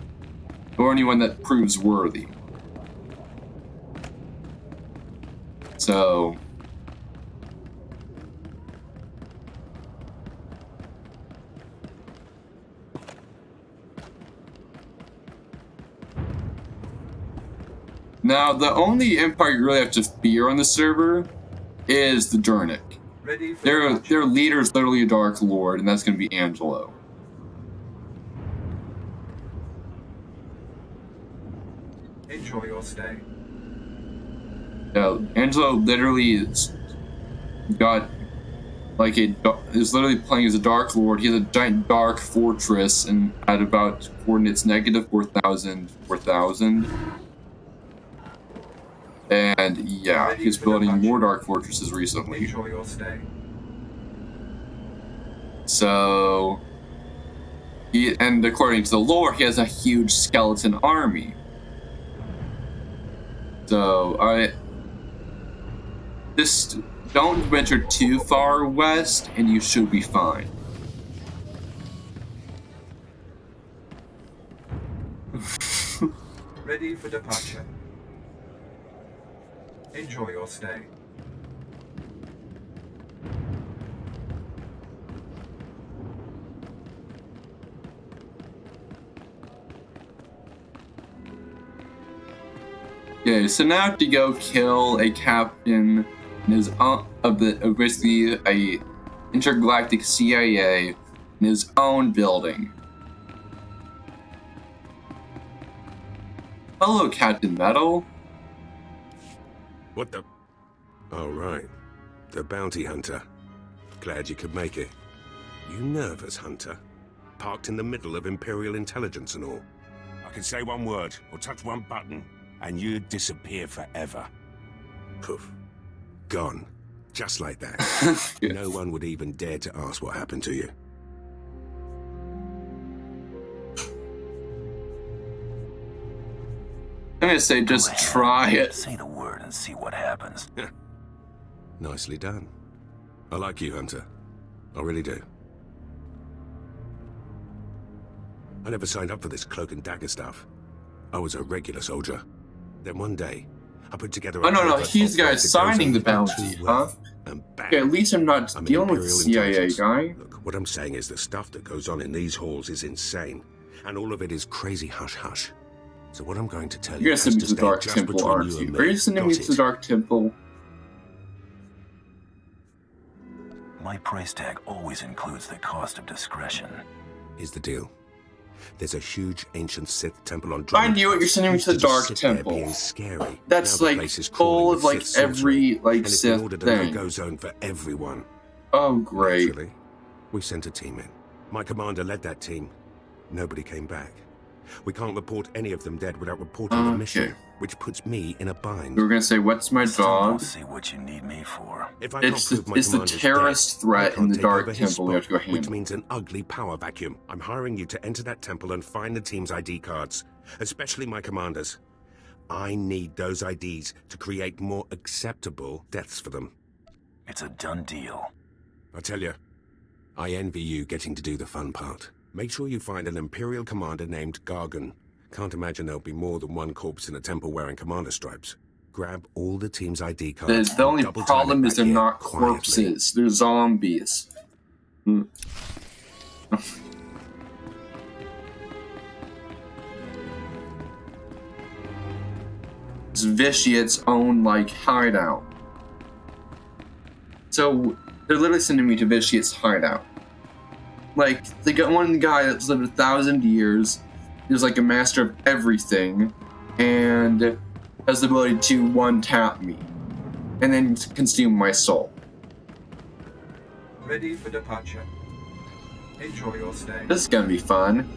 or anyone that proves worthy. So. Now, the only empire you really have to fear on the server is the Durnik. Ready for Their leader is literally a Dark Lord, and that's going to be Angelo. Enjoy your stay. Angelo literally is got like is literally playing as a Dark Lord. He has a giant dark fortress and at about coordinates -4,000, 4,000. And yeah, he's building more dark fortresses recently. Enjoy your stay. So, and according to the lore, he has a huge skeleton army. So, just don't venture too far west, and you should be fine. Ready for departure. Enjoy your stay. Okay, so now I have to go kill a captain in his of basically a intergalactic CIA in his own building. Hello, Captain Metal. What the? Oh, right. The bounty hunter. Glad you could make it. You nervous, Hunter? Parked in the middle of Imperial intelligence and all. I can say one word or touch one button, and you'd disappear forever. Poof. Gone. Just like that. Yes. No one would even dare to ask what happened to you. I'm gonna say just try it. Say the word and see what happens. Nicely done. I like you, Hunter. I really do. I never signed up for this cloak and dagger stuff. I was a regular soldier. Then one day, I put together a... Oh, no, covert he's the guy operation that signing the goes over bounty, too huh? well, and bang, Okay, at least I'm not I'm dealing with the Imperial CIA intelligence. guy. Look, what I'm saying is the stuff that goes on in these halls is insane. And all of it is crazy hush-hush. So what I'm going to tell You're you gonna send me has to to the Dark stay just Temple, between aren't you you? and Are you me. sending me Got to the it? Dark Temple? My price tag always includes the cost of discretion. Here's the deal. There's a huge ancient Sith temple on I knew it. You're sending me to the Used to just Dark sit there Temple. being scary. That's Now the like place is crawling full with of like Sith sorcery, every like and it's Sith been ordered a thing. no-go zone for everyone. Oh great! Naturally, we sent a team in. My commander led that team. Nobody came back. We can't report any of them dead without reporting the mission, which puts me in a bind. You were gonna say, "What's my job?" See what you need me for. If I It's can't the, prove my it's the commander's terrorist dead, threat I in can't the take Dark over his Temple. We have to go spot, which handle. means an ugly power vacuum. I'm hiring you to enter that temple and find the team's ID cards, especially my commander's. I need those IDs to create more acceptable deaths for them. It's a done deal. I tell you, I envy you getting to do the fun part. Make sure you find an Imperial commander named Gargan. Can't imagine there'll be more than one corpse in a temple wearing commander stripes. Grab all the team's ID cards. The only and double-time problem it is back they're here not quietly. corpses; they're zombies. Hmm. It's Vitiate's own like hideout. So they're literally sending me to Vitiate's hideout. Like they got one guy that's lived 1,000 years. He's like a master of everything, and has the ability to one-tap me, and then consume my soul. Ready for departure. Enjoy your stay. This is gonna be fun.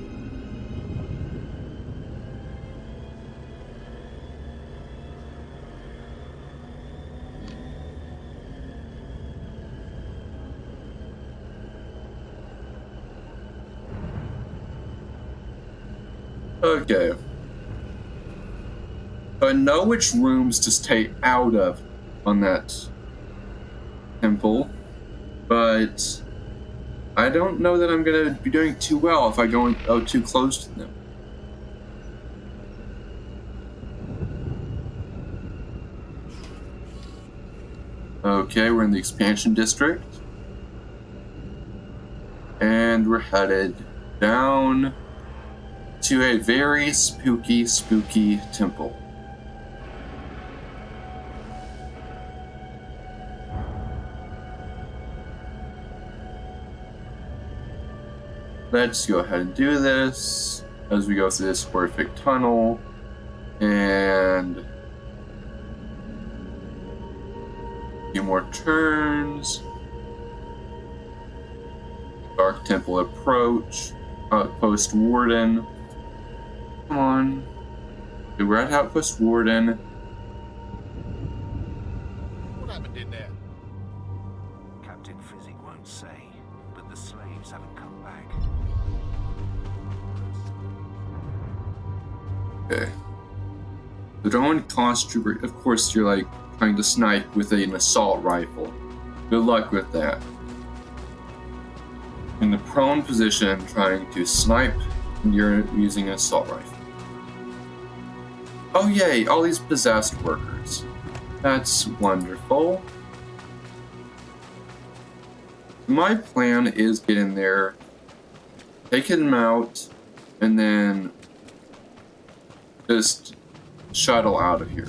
Okay. So I know which rooms to stay out of on that temple, but I don't know that I'm gonna be doing too well if I go too close to them. Okay, we're in the expansion district. And we're headed down to a very spooky, spooky temple. Let's go ahead and do this as we go through this horrific tunnel. And a few more turns. Dark Temple approach. Outpost Warden. Come on. Okay, we're at Outpost Warden. What happened in there? Captain Physic won't say, but the slaves haven't come back. Okay. The drone cost trooper, of course, you're like trying to snipe with an assault rifle. Good luck with that. In the prone position, trying to snipe, and you're using an assault rifle. Oh yay, all these possessed workers. That's wonderful. My plan is get in there, take him out, and then just shuttle out of here.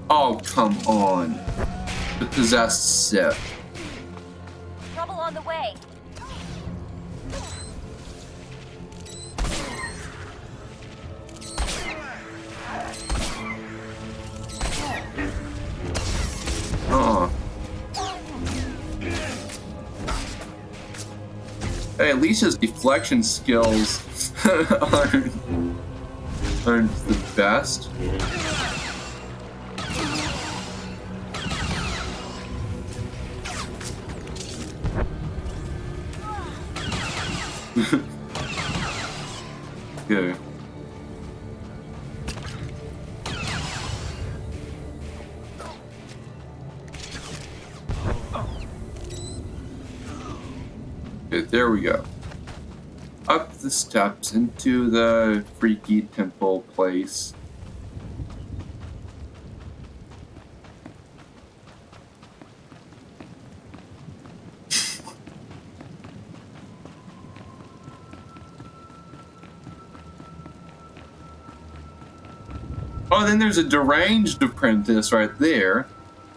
Oh, come on. The possessed Sith. Trouble on the way. Hey, at least his deflection skills aren't the best. Okay. Okay, there we go. Up the steps into the freaky temple place. Oh, then there's a deranged apprentice right there.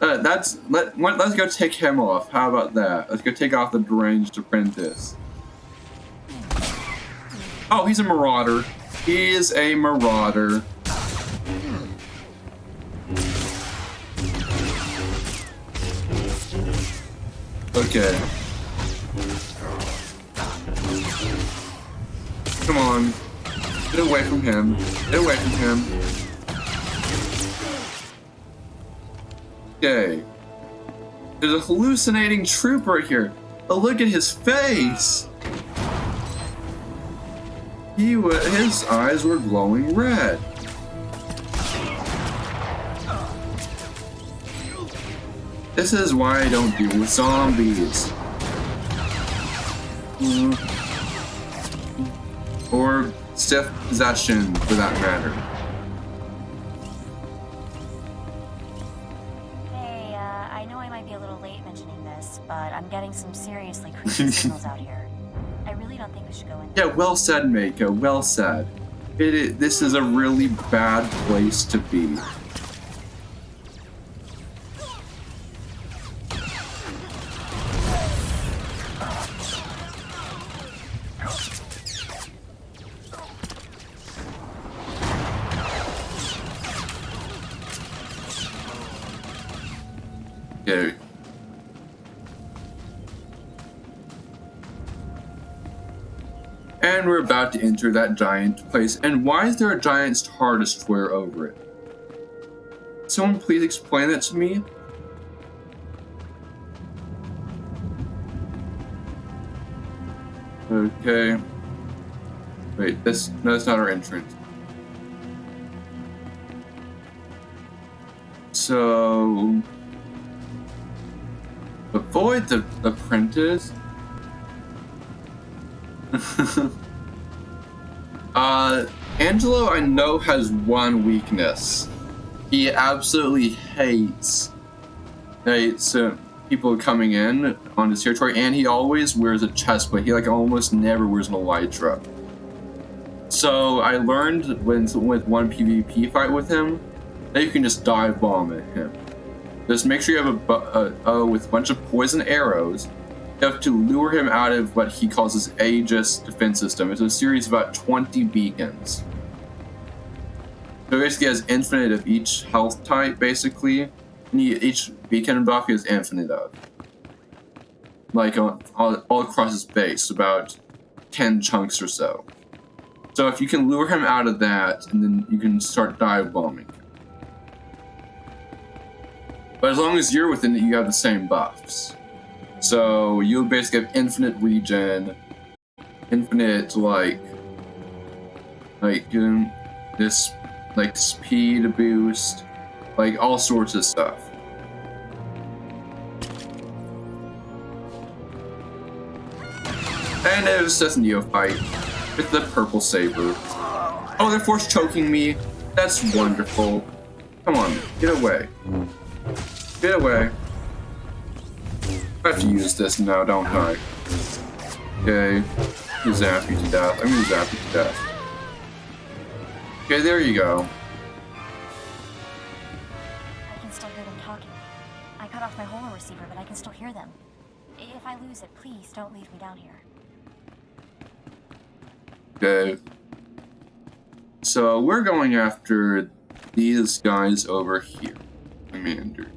Let's go take him off. How about that? Let's go take off the deranged apprentice. Oh, he's a marauder. He is a marauder. Okay. Come on. Get away from him. Get away from him. Okay. There's a hallucinating trooper here. Oh, look at his face. His eyes were glowing red. This is why I don't deal with zombies. Or Sith possession, for that matter. Hey, I know I might be a little late mentioning this, but I'm getting some seriously creepy signals out here. I really don't think we should go in there. Yeah, well said, Mako. Well said. This is a really bad place to be. Okay. And we're about to enter that giant place. And why is there a giant Star Destroyer over it? Someone please explain that to me? Okay. Wait, no, that's not our entrance. So... avoid the apprentice. Angelo, I know, has one weakness. He absolutely hates people coming in on his territory, and he always wears a chest plate. He almost never wears an elytra. So I learned with one PvP fight with him that you can just dive bomb at him. Just make sure you have with a bunch of poison arrows. You have to lure him out of what he calls his Aegis defense system. It's a series of about 20 beacons. So basically, he has infinite of each health type, basically. And each beacon buff he has infinite of. All across his base, about 10 chunks or so. So if you can lure him out of that, and then you can start dive bombing. But as long as you're within it, you have the same buffs. So you'll basically have infinite regen, infinite this speed boost, all sorts of stuff. And it was just a neophyte with the purple saber. Oh, they're force choking me. That's wonderful. Come on, get away. Get away. I have to use this now, don't I? Okay. Zap you to death. I'm gonna zap you to death. Okay, there you go. I can still hear them talking. I cut off my holo receiver, but I can still hear them. If I lose it, please don't leave me down here. Okay. So we're going after these guys over here. Commander.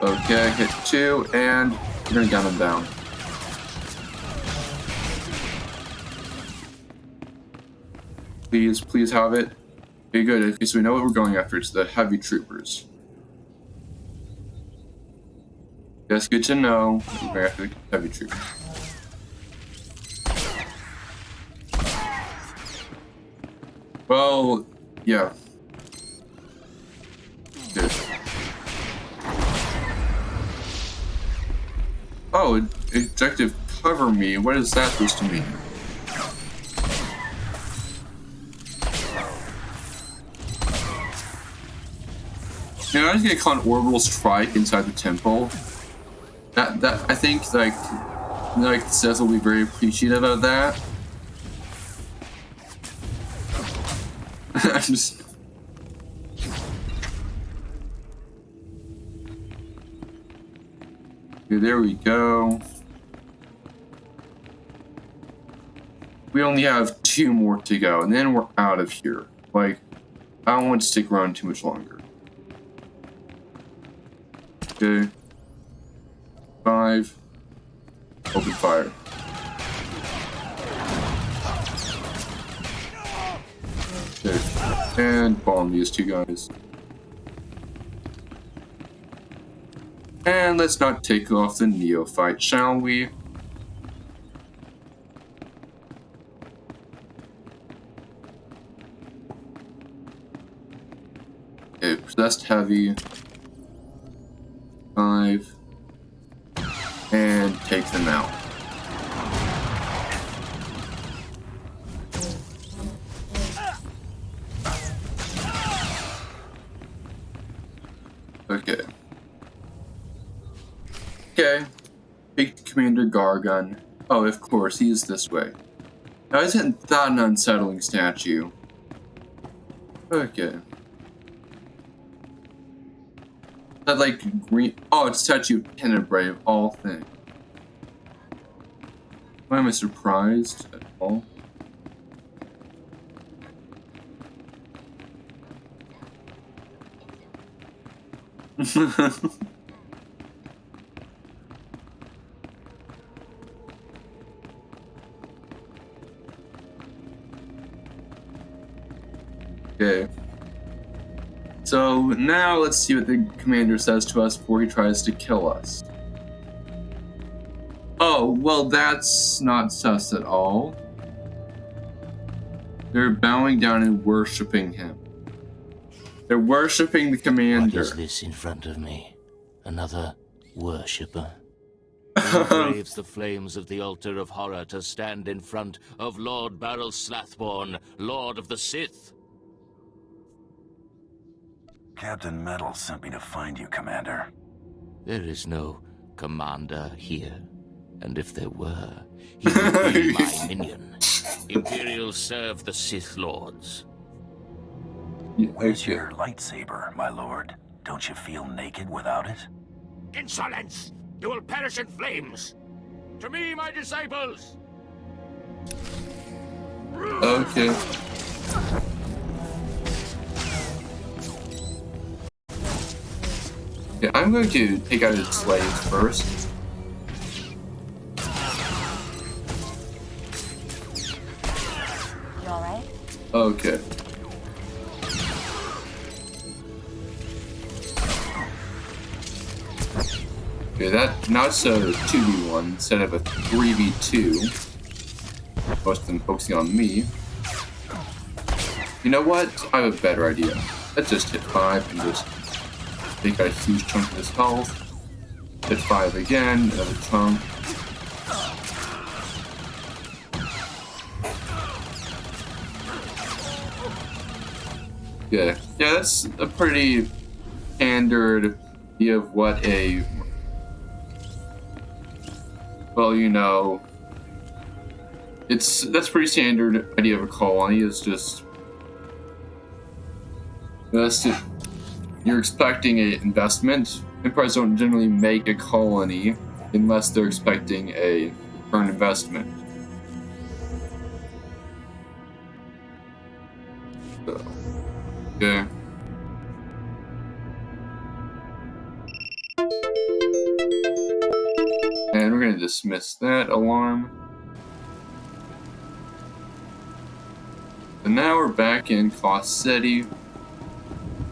Okay, hit 2, and we're gonna gun him down. Please, please have it. Okay, good. Okay, so we know what we're going after. It's the heavy troopers. That's good to know. We're going after the heavy troopers. Well, yeah. Good. Oh, objective cover me. What is that supposed to mean? You know, I was gonna call an orbital strike inside the temple. That I think like Seth will be very appreciative of that. I'm just. Okay, there we go. We only have 2 more to go, and then we're out of here. Like, I don't want to stick around too much longer. Okay. 5. Open fire. Okay. And bomb these 2 guys. And let's not take off the neophyte, shall we? Okay, possessed heavy. 5. And take them out. Okay. Okay. Big Commander Gargun. Oh, of course, he is this way. Now, isn't that an unsettling statue? Okay. That like green. Oh, it's statue of Tenebrae of all things. Why am I surprised at all? Okay. So now let's see what the commander says to us before he tries to kill us. Oh, well, that's not sus at all. They're bowing down and worshipping him. They're worshipping the commander. What is this in front of me? Another worshipper? Who braves the flames of the altar of horror to stand in front of Lord Baral Slathborn, Lord of the Sith? Captain Metal sent me to find you, Commander. There is no commander here. And if there were, he would be my minion. Imperials serve the Sith Lords. Where's your lightsaber, my lord? Don't you feel naked without it? Insolence! You will perish in flames! To me, my disciples! Okay. Yeah, I'm going to take out his slaves first. You alright? Okay. Okay, that now it's a 2v1 instead of a 3v2. Most of them focusing on me. You know what? I have a better idea. Let's just hit 5 and just take out a huge chunk of his health. Hit 5 again, another chunk. Yeah, that's a pretty standard idea of what a, well, you know, that's pretty standard idea of a colony. It's just, you're expecting an investment. Empires don't generally make a colony unless they're expecting a return investment. So, yeah. dismiss that alarm. So now we're back in Cost City,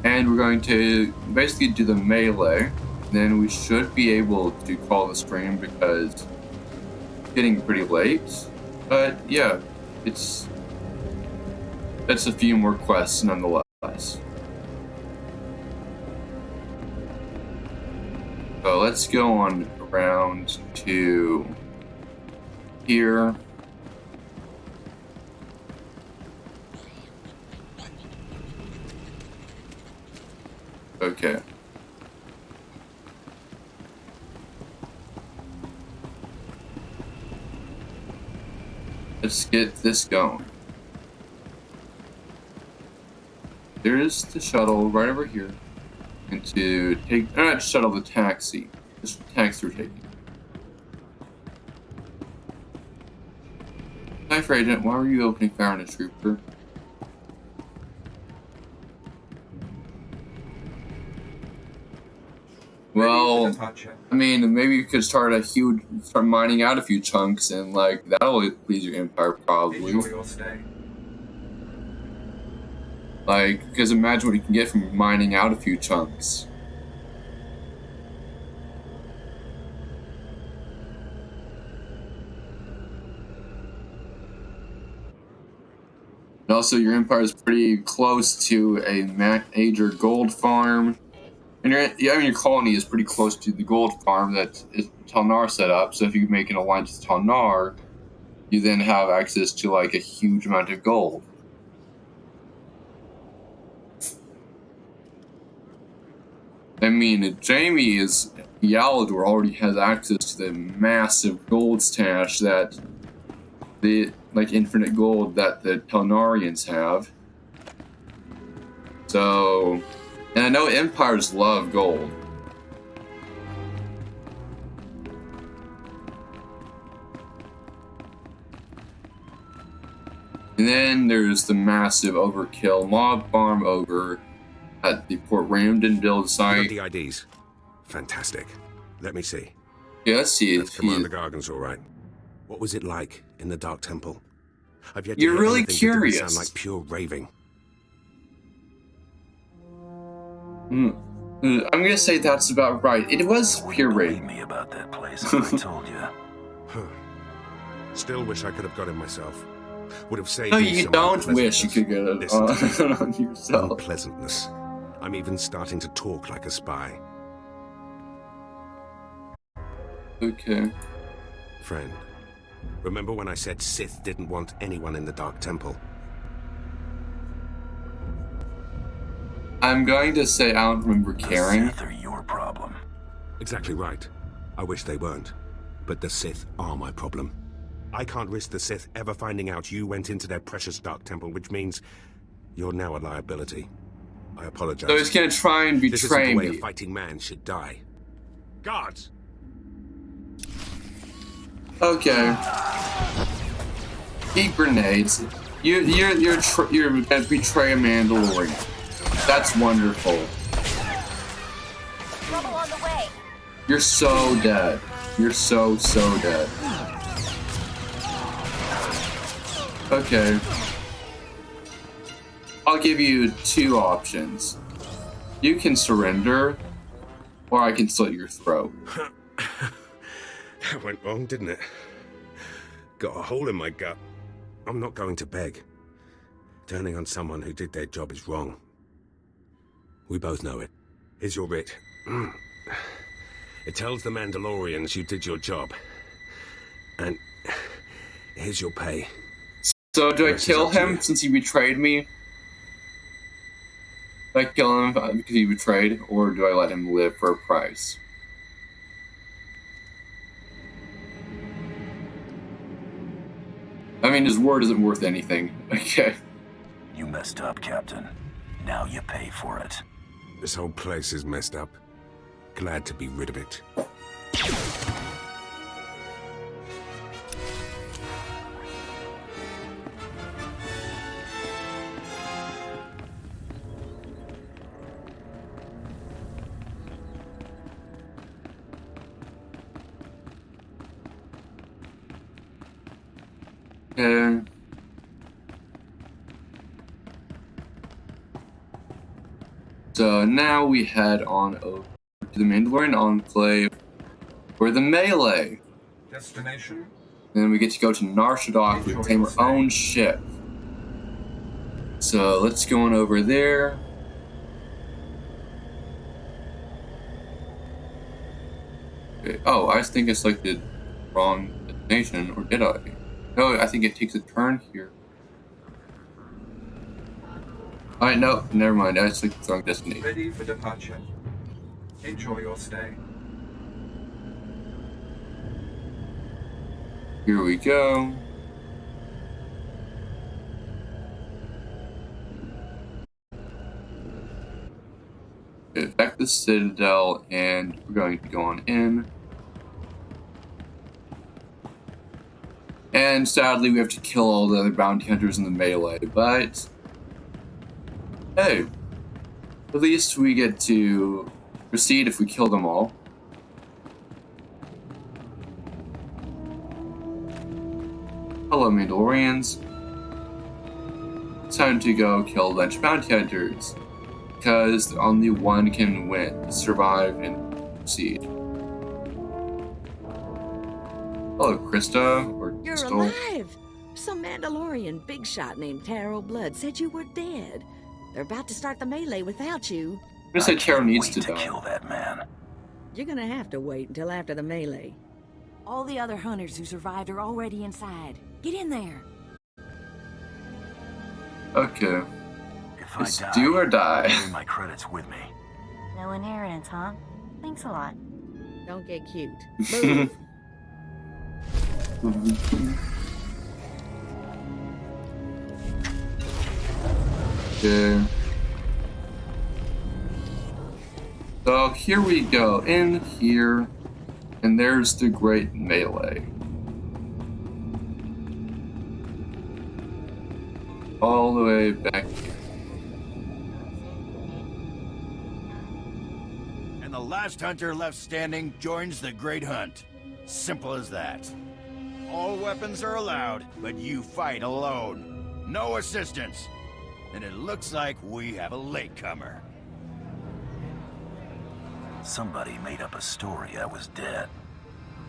and we're going to basically do the melee. Then we should be able to call the stream because it's getting pretty late. But yeah, that's a few more quests nonetheless. So let's go on around to here. Okay. Let's get this going. There's the shuttle right over here. And to take, not shuttle, the taxi. This taxi we're taking. Cipher agent, why were you opening fire on a trooper? Well, I mean, maybe you could start mining out a few chunks, and like that'll please your empire probably. Enjoy your stay. Like, because imagine what you can get from mining out a few chunks. And also, your empire is pretty close to a major gold farm. And your colony is pretty close to the gold farm that Talnar set up. So if you make an alliance with Talnar, you then have access to like a huge amount of gold. I mean, Yalador already has access to the massive gold stash that infinite gold that the Talnarians have. So, and I know empires love gold. And then there's the massive overkill mob farm over at the Port Ramden build site. You got the IDs. Fantastic. Let me see. Yeah, let's see. That's Commander Gargan's all right. What was it like in the Dark Temple? I've yet to You're hear really anything that curious. didn't sound like pure raving. I'm gonna say that's about right. It was pure raving. Me about that place, if I told you. Still wish I could have got it myself. Would have saved No, me you some don't wish you could get it Listen, on yourself. Unpleasantness. I'm even starting to talk like a spy. Okay. Friend, remember when I said Sith didn't want anyone in the Dark Temple? I'm going to say I don't remember caring. The Sith are your problem. Exactly right. I wish they weren't. But the Sith are my problem. I can't risk the Sith ever finding out you went into their precious Dark Temple, which means you're now a liability. I apologize. So he's gonna try and This isn't betray the way me. a fighting man should die. Guards! Okay. Eat grenades. You're gonna betray a Mandalorian. That's wonderful. Trouble on the way. You're so dead. You're so dead. Okay. I'll give you two options. You can surrender, or I can slit your throat. That went wrong, didn't it? Got a hole in my gut. I'm not going to beg. Turning on someone who did their job is wrong. We both know it. Here's your writ. It tells the Mandalorians you did your job. And here's your pay. So do I kill him since he betrayed me? Do I kill him because he betrayed, or do I let him live for a price? I mean, his word isn't worth anything. Okay. You messed up, Captain. Now you pay for it. This whole place is messed up. Glad to be rid of it. Okay. So now we head on over to the Mandalorian Enclave for the melee. Destination? Then we get to go to Nar Shaddaa to claim our own ship. So let's go on over there. Okay. Oh, I think I selected wrong destination, or did I? No, I think it takes a turn here. Alright, no, never mind. I selected the wrong destination. Ready for departure. Enjoy your stay. Here we go. Okay, back to the Citadel, and we're going to go on in. And sadly, we have to kill all the other bounty hunters in the melee, but hey, at least we get to proceed if we kill them all. Hello, Mandalorians. It's time to go kill a bunch of bounty hunters, because only one can win, survive, and proceed. Hello, Krista, or You're Crystal. alive! Some Mandalorian big shot named Taro Blood said you were dead. They're about to start the melee without you. I'm gonna say Taro needs to die. Kill that man. You're gonna have to wait until after the melee. All the other hunters who survived are already inside. Get in there. Okay. If I It's die, do or die. bring my credits with me. No inheritance, huh? Thanks a lot. Don't get cute. Move. Okay. So here we go, in here, and there's the great melee. All the way back here. And the last hunter left standing joins the Great Hunt. Simple as that. All weapons are allowed, but you fight alone. No assistance. And it looks like we have a latecomer. Somebody made up a story I was dead.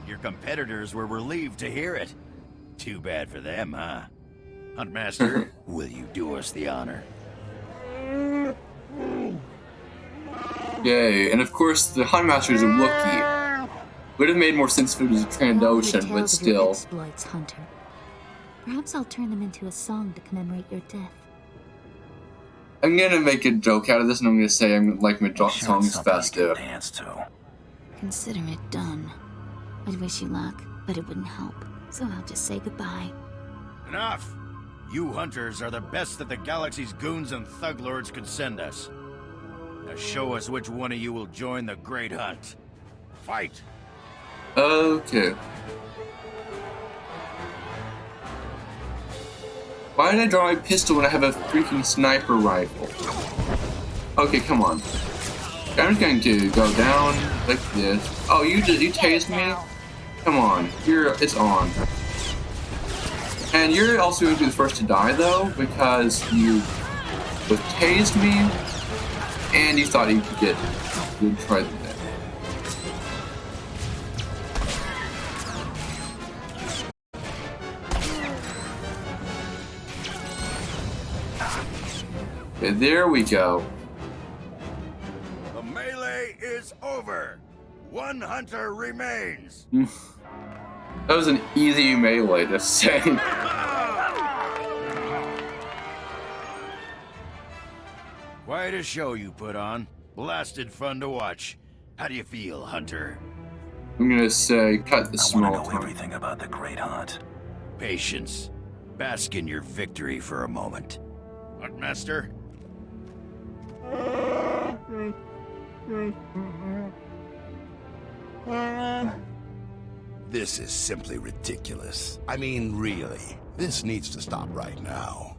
Your competitors were relieved to hear it. Too bad for them, huh? Huntmaster, will you do us the honor? Yay, and of course the Huntmaster is a Wookiee. Would have made more sense if it was a Trandoshan, but still. Exploits, Hunter. Perhaps I'll turn them into a song to commemorate your death. I'm gonna make a joke out of this, and I'm gonna say I'm like my song's festive. Consider it done. I'd wish you luck, but it wouldn't help. So I'll just say goodbye. Enough! You hunters are the best that the galaxy's goons and thug lords could send us. Now show us which one of you will join the Great Hunt. Fight! Okay. Why did I draw my pistol when I have a freaking sniper rifle? Okay, come on. I'm just going to go down like this. Oh, you tased me? Come on, it's on. And you're also going to be the first to die though, because you both tased me, and you thought you could get good try the net. Okay, there we go. The melee is over. One hunter remains. That was an easy melee to say. Quite a show you put on. Blasted fun to watch. How do you feel, Hunter? I'm gonna say cut the small I want to know everything about the Great Hunt. Patience. Bask in your victory for a moment. Huntmaster? This is simply ridiculous. I mean, really. This needs to stop right now.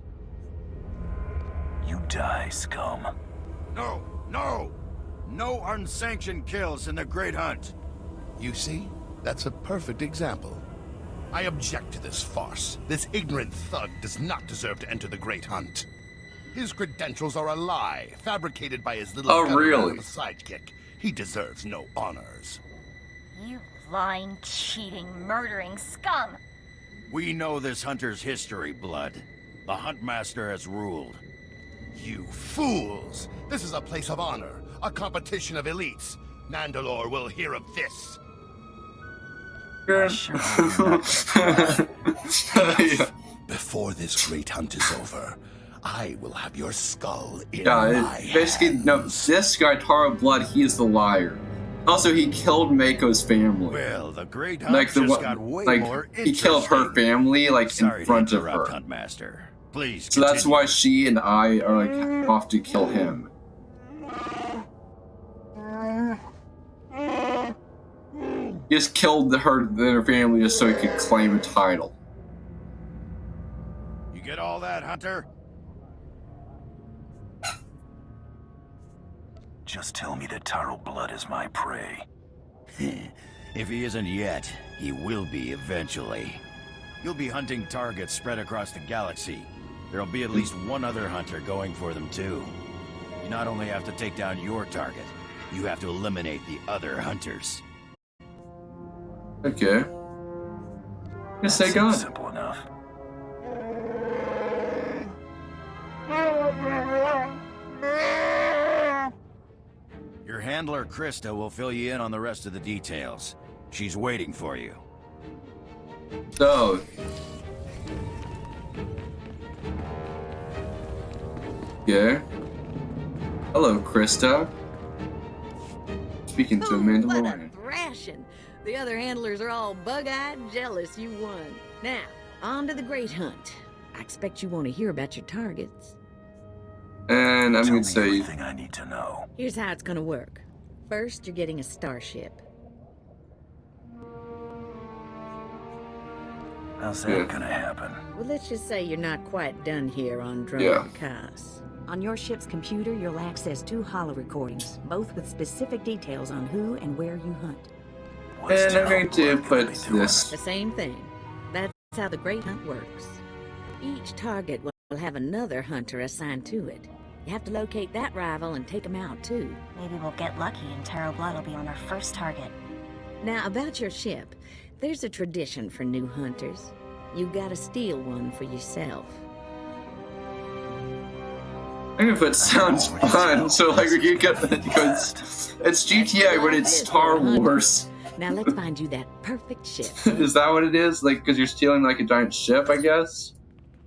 You die, scum. No! No! No unsanctioned kills in the Great Hunt. You see? That's a perfect example. I object to this farce. This ignorant thug does not deserve to enter the Great Hunt. His credentials are a lie, fabricated by his little really? sidekick. He deserves no honors. You lying, cheating, murdering scum! We know this hunter's history, Blood. The Huntmaster has ruled. You fools! This is a place of honor, a competition of elites. Nandalore will hear of this. Yeah. Before this great hunt is over, I will have your skull in Yeah, basically, no, this guy, Taro Blood, he is the liar. Also, he killed Mako's family. Well, the Great Hunt got way more interesting. He killed her family, in front of her. Huntmaster. Please so that's why she and I are, off to kill him. He just killed their family just so he could claim a title. You get all that, Hunter? Just tell me that Taro Blood is my prey. If he isn't yet, he will be eventually. You'll be hunting targets spread across the galaxy. There'll be at least one other hunter going for them too. You not only have to take down your target, you have to eliminate the other hunters. Okay. Just say God. Simple enough. Your handler, Krista, will fill you in on the rest of the details. She's waiting for you. So... Yeah. Hello, Krista. Speaking to Amanda What a Lawrence. thrashing! The other handlers are all bug-eyed jealous you won. Now, on to the Great Hunt. I expect you want to hear about your targets. And I'm going to say... everything I need to know. Here's how it's gonna work. First, you're getting a starship. How's that gonna happen? Well, let's just say you're not quite done here on Drone Kaas. On your ship's computer, you'll access 2 holo recordings, both with specific details on who and where you hunt. And I'm going to put this... The same thing. That's how the Great Hunt works. Each target will have another hunter assigned to it. You have to locate that rival and take him out, too. Maybe we'll get lucky and Taro Blood will be on our first target. Now, about your ship, there's a tradition for new hunters. You gotta steal one for yourself. I'm gonna put sounds fun, so you get because it's GTA, but it's Star Wars. Now let's find you that perfect ship. Is that what it is? Because you're stealing a giant ship, I guess?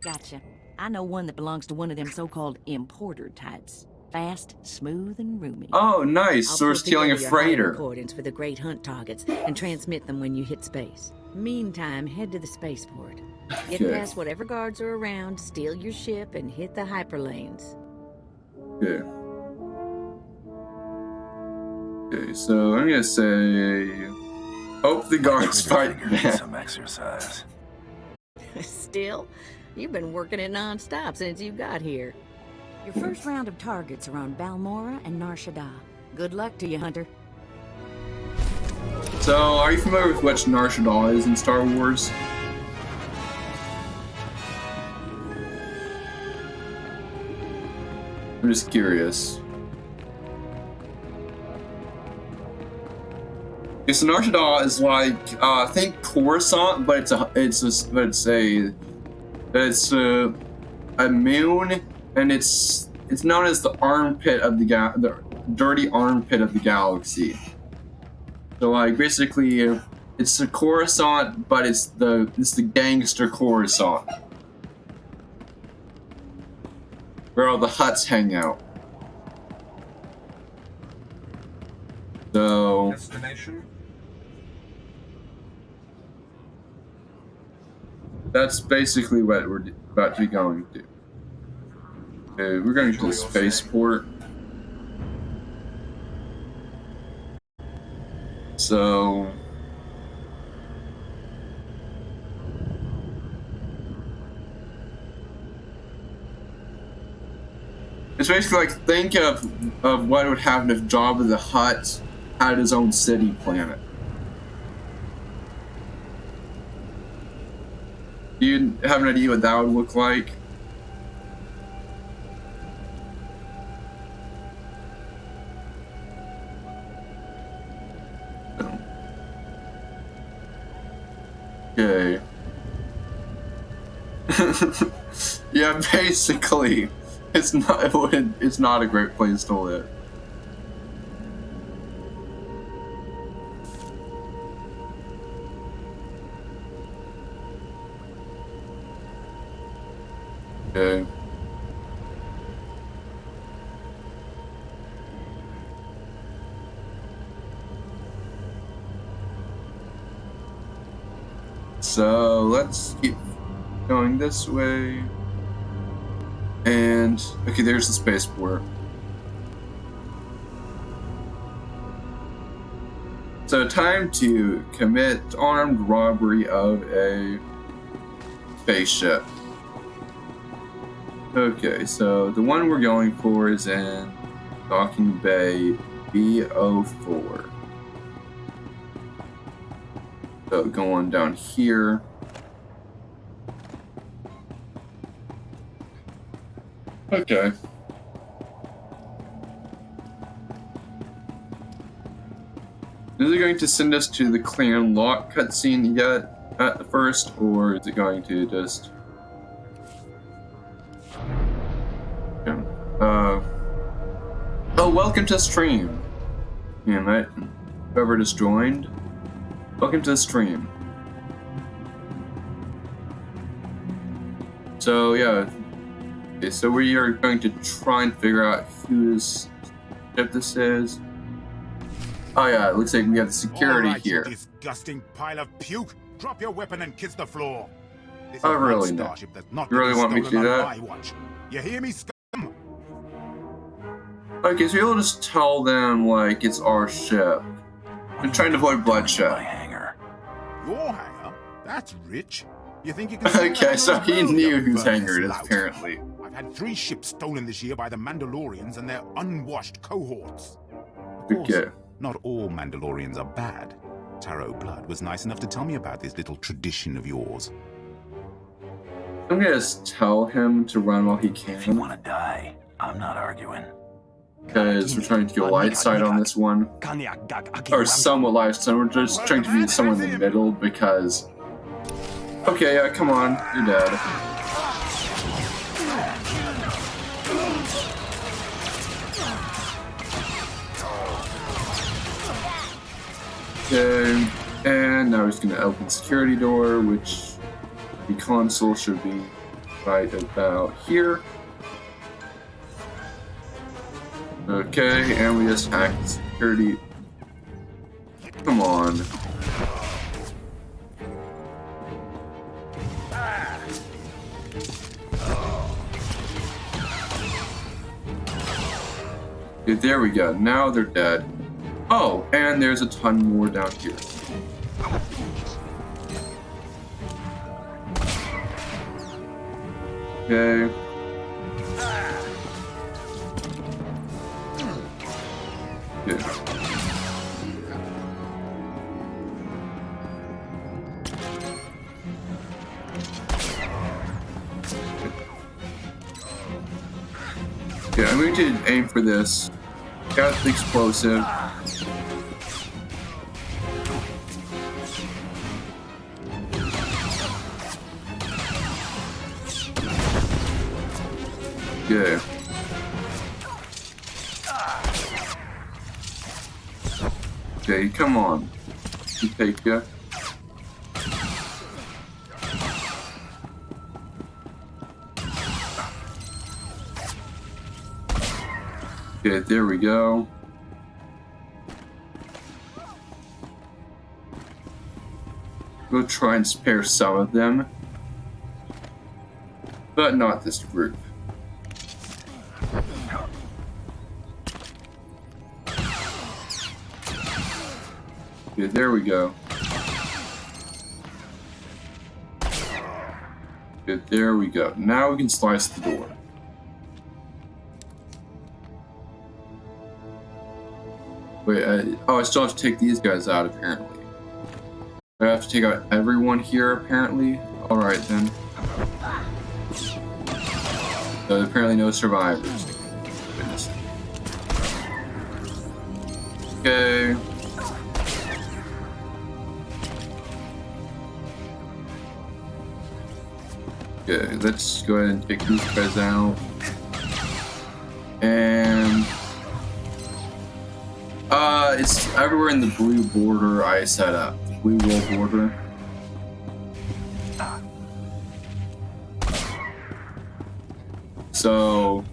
Gotcha. I know one that belongs to one of them so-called importer types. Fast, smooth, and roomy. Oh, nice. So we're stealing a freighter. Recordings for the Great Hunt targets and transmit them when you hit space. Meantime, head to the spaceport. Get past whatever guards are around, steal your ship, and hit the hyperlanes. Okay. Okay, so I'm gonna say, hope the guards fight back. Some exercise. Still, you've been working it non-stop since you got here. Your first round of targets are on Balmora and Nar Shaddaa. Good luck to you, Hunter. So, are you familiar with what Nar Shaddaa is in Star Wars? I'm just curious. Okay, so Nar Shaddaa is think Coruscant, but it's a moon, and it's known as the armpit of the dirty armpit of the galaxy. So basically, it's a Coruscant, but it's the gangster Coruscant, where all the Hutts hang out. So. Destination. That's basically what we're about to be going to. Okay, we're going to the spaceport. So... it's basically think of what would happen if Jabba the Hutt had his own city planet. Do you have an idea what that would look like? Okay. Yeah, basically, it's not a great place to live. Okay. So let's keep going this way. And okay, there's the spaceport. So time to commit armed robbery of a spaceship. Okay, so the one we're going for is in Docking Bay B04. So going down here. Okay. Is it going to send us to the Clan Lock cutscene yet at first, or is it going to just... Oh, welcome to stream. Yeah, mate. Whoever just joined. Welcome to the stream. So, yeah. Okay, so we are going to try and figure out whose ship this is. Oh yeah, it looks like we have the security here. You disgusting pile of puke. Drop your weapon and kiss the floor. This Oh, really? No. You really want me to do that? You hear me, scum? Okay, so you'll just tell them, like, it's our ship. I'm trying to avoid bloodshed. Your hangar? That's rich. You think you can... Okay, so he knew whose hangar it is, apparently. I've had 3 ships stolen this year by the Mandalorians and their unwashed cohorts. Okay. Not all Mandalorians are bad. Taro Blood was nice enough to tell me about this little tradition of yours. I'm gonna just tell him to run while he can. If you want to die, I'm not arguing. Because we're trying to go light side on this one. Or somewhat light side. We're just trying to be somewhere in the middle because... Okay, yeah, come on. You're dead. Okay, and now he's going to open the security door, which the console should be right about here. Okay, and we just hacked the security. Come on. Okay, there we go. Now they're dead. Oh, and there's a ton more down here. Okay. Good. Okay, I'm going to aim for this. Got the explosive. Okay. Okay, come on. You take ya. Okay, there we go. We'll try and spare some of them, but not this group. Okay, there we go. Good, there we go. Now we can slice the door. Wait, oh, I still have to take these guys out, apparently. I have to take out everyone here, apparently. Alright then. So apparently no survivors. Goodness. Okay. Okay, let's go ahead and take these guys out. And it's everywhere in the blue border I set up. Blue wall border. So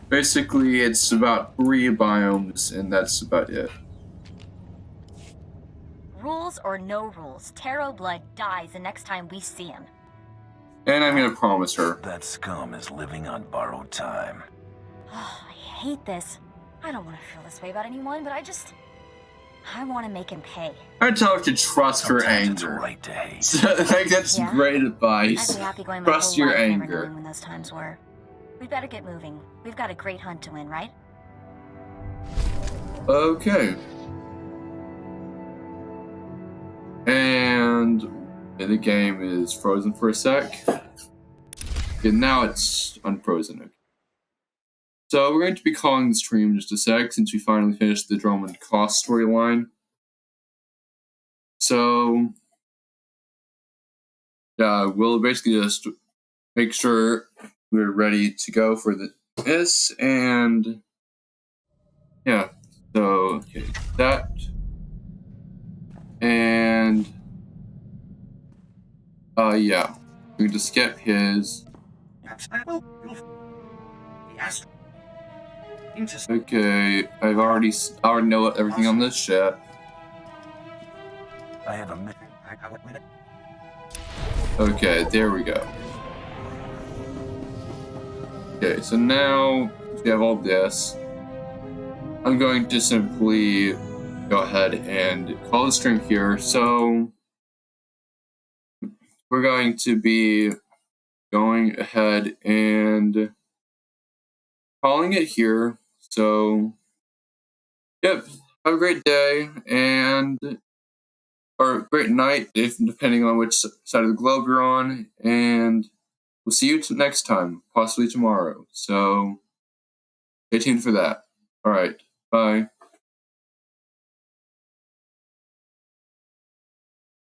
basically it's about 3 biomes and that's about it. Rules or no rules, Taro Blood dies the next time we see him. And I'm gonna promise her. That scum is living on borrowed time. Oh, I hate this. I don't want to feel this way about anyone, but I want to make him pay. I tell her to trust her anger. Right to hate. Like, that's Yeah? great advice. I'd be happy going my Trust whole your life never anger. knowing when those times were. We'd better get moving. We've got a great hunt to win, right? Okay. And the game is frozen for a sec. And now it's unfrozen. Okay. So we're going to be calling the stream in just a sec since we finally finished the Drummond Cost storyline. So yeah, we'll basically just make sure we're ready to go for this, and yeah. So okay, that, and yeah, we just skip his. Okay, I already know everything on this ship. I have a minute. Okay, there we go. Okay, so now we have all this. I'm going to simply go ahead and call the stream here. So we're going to be going ahead and calling it here. So, yep, have a great day or great night, depending on which side of the globe you're on, and we'll see you next time, possibly tomorrow. So, stay tuned for that. All right, bye.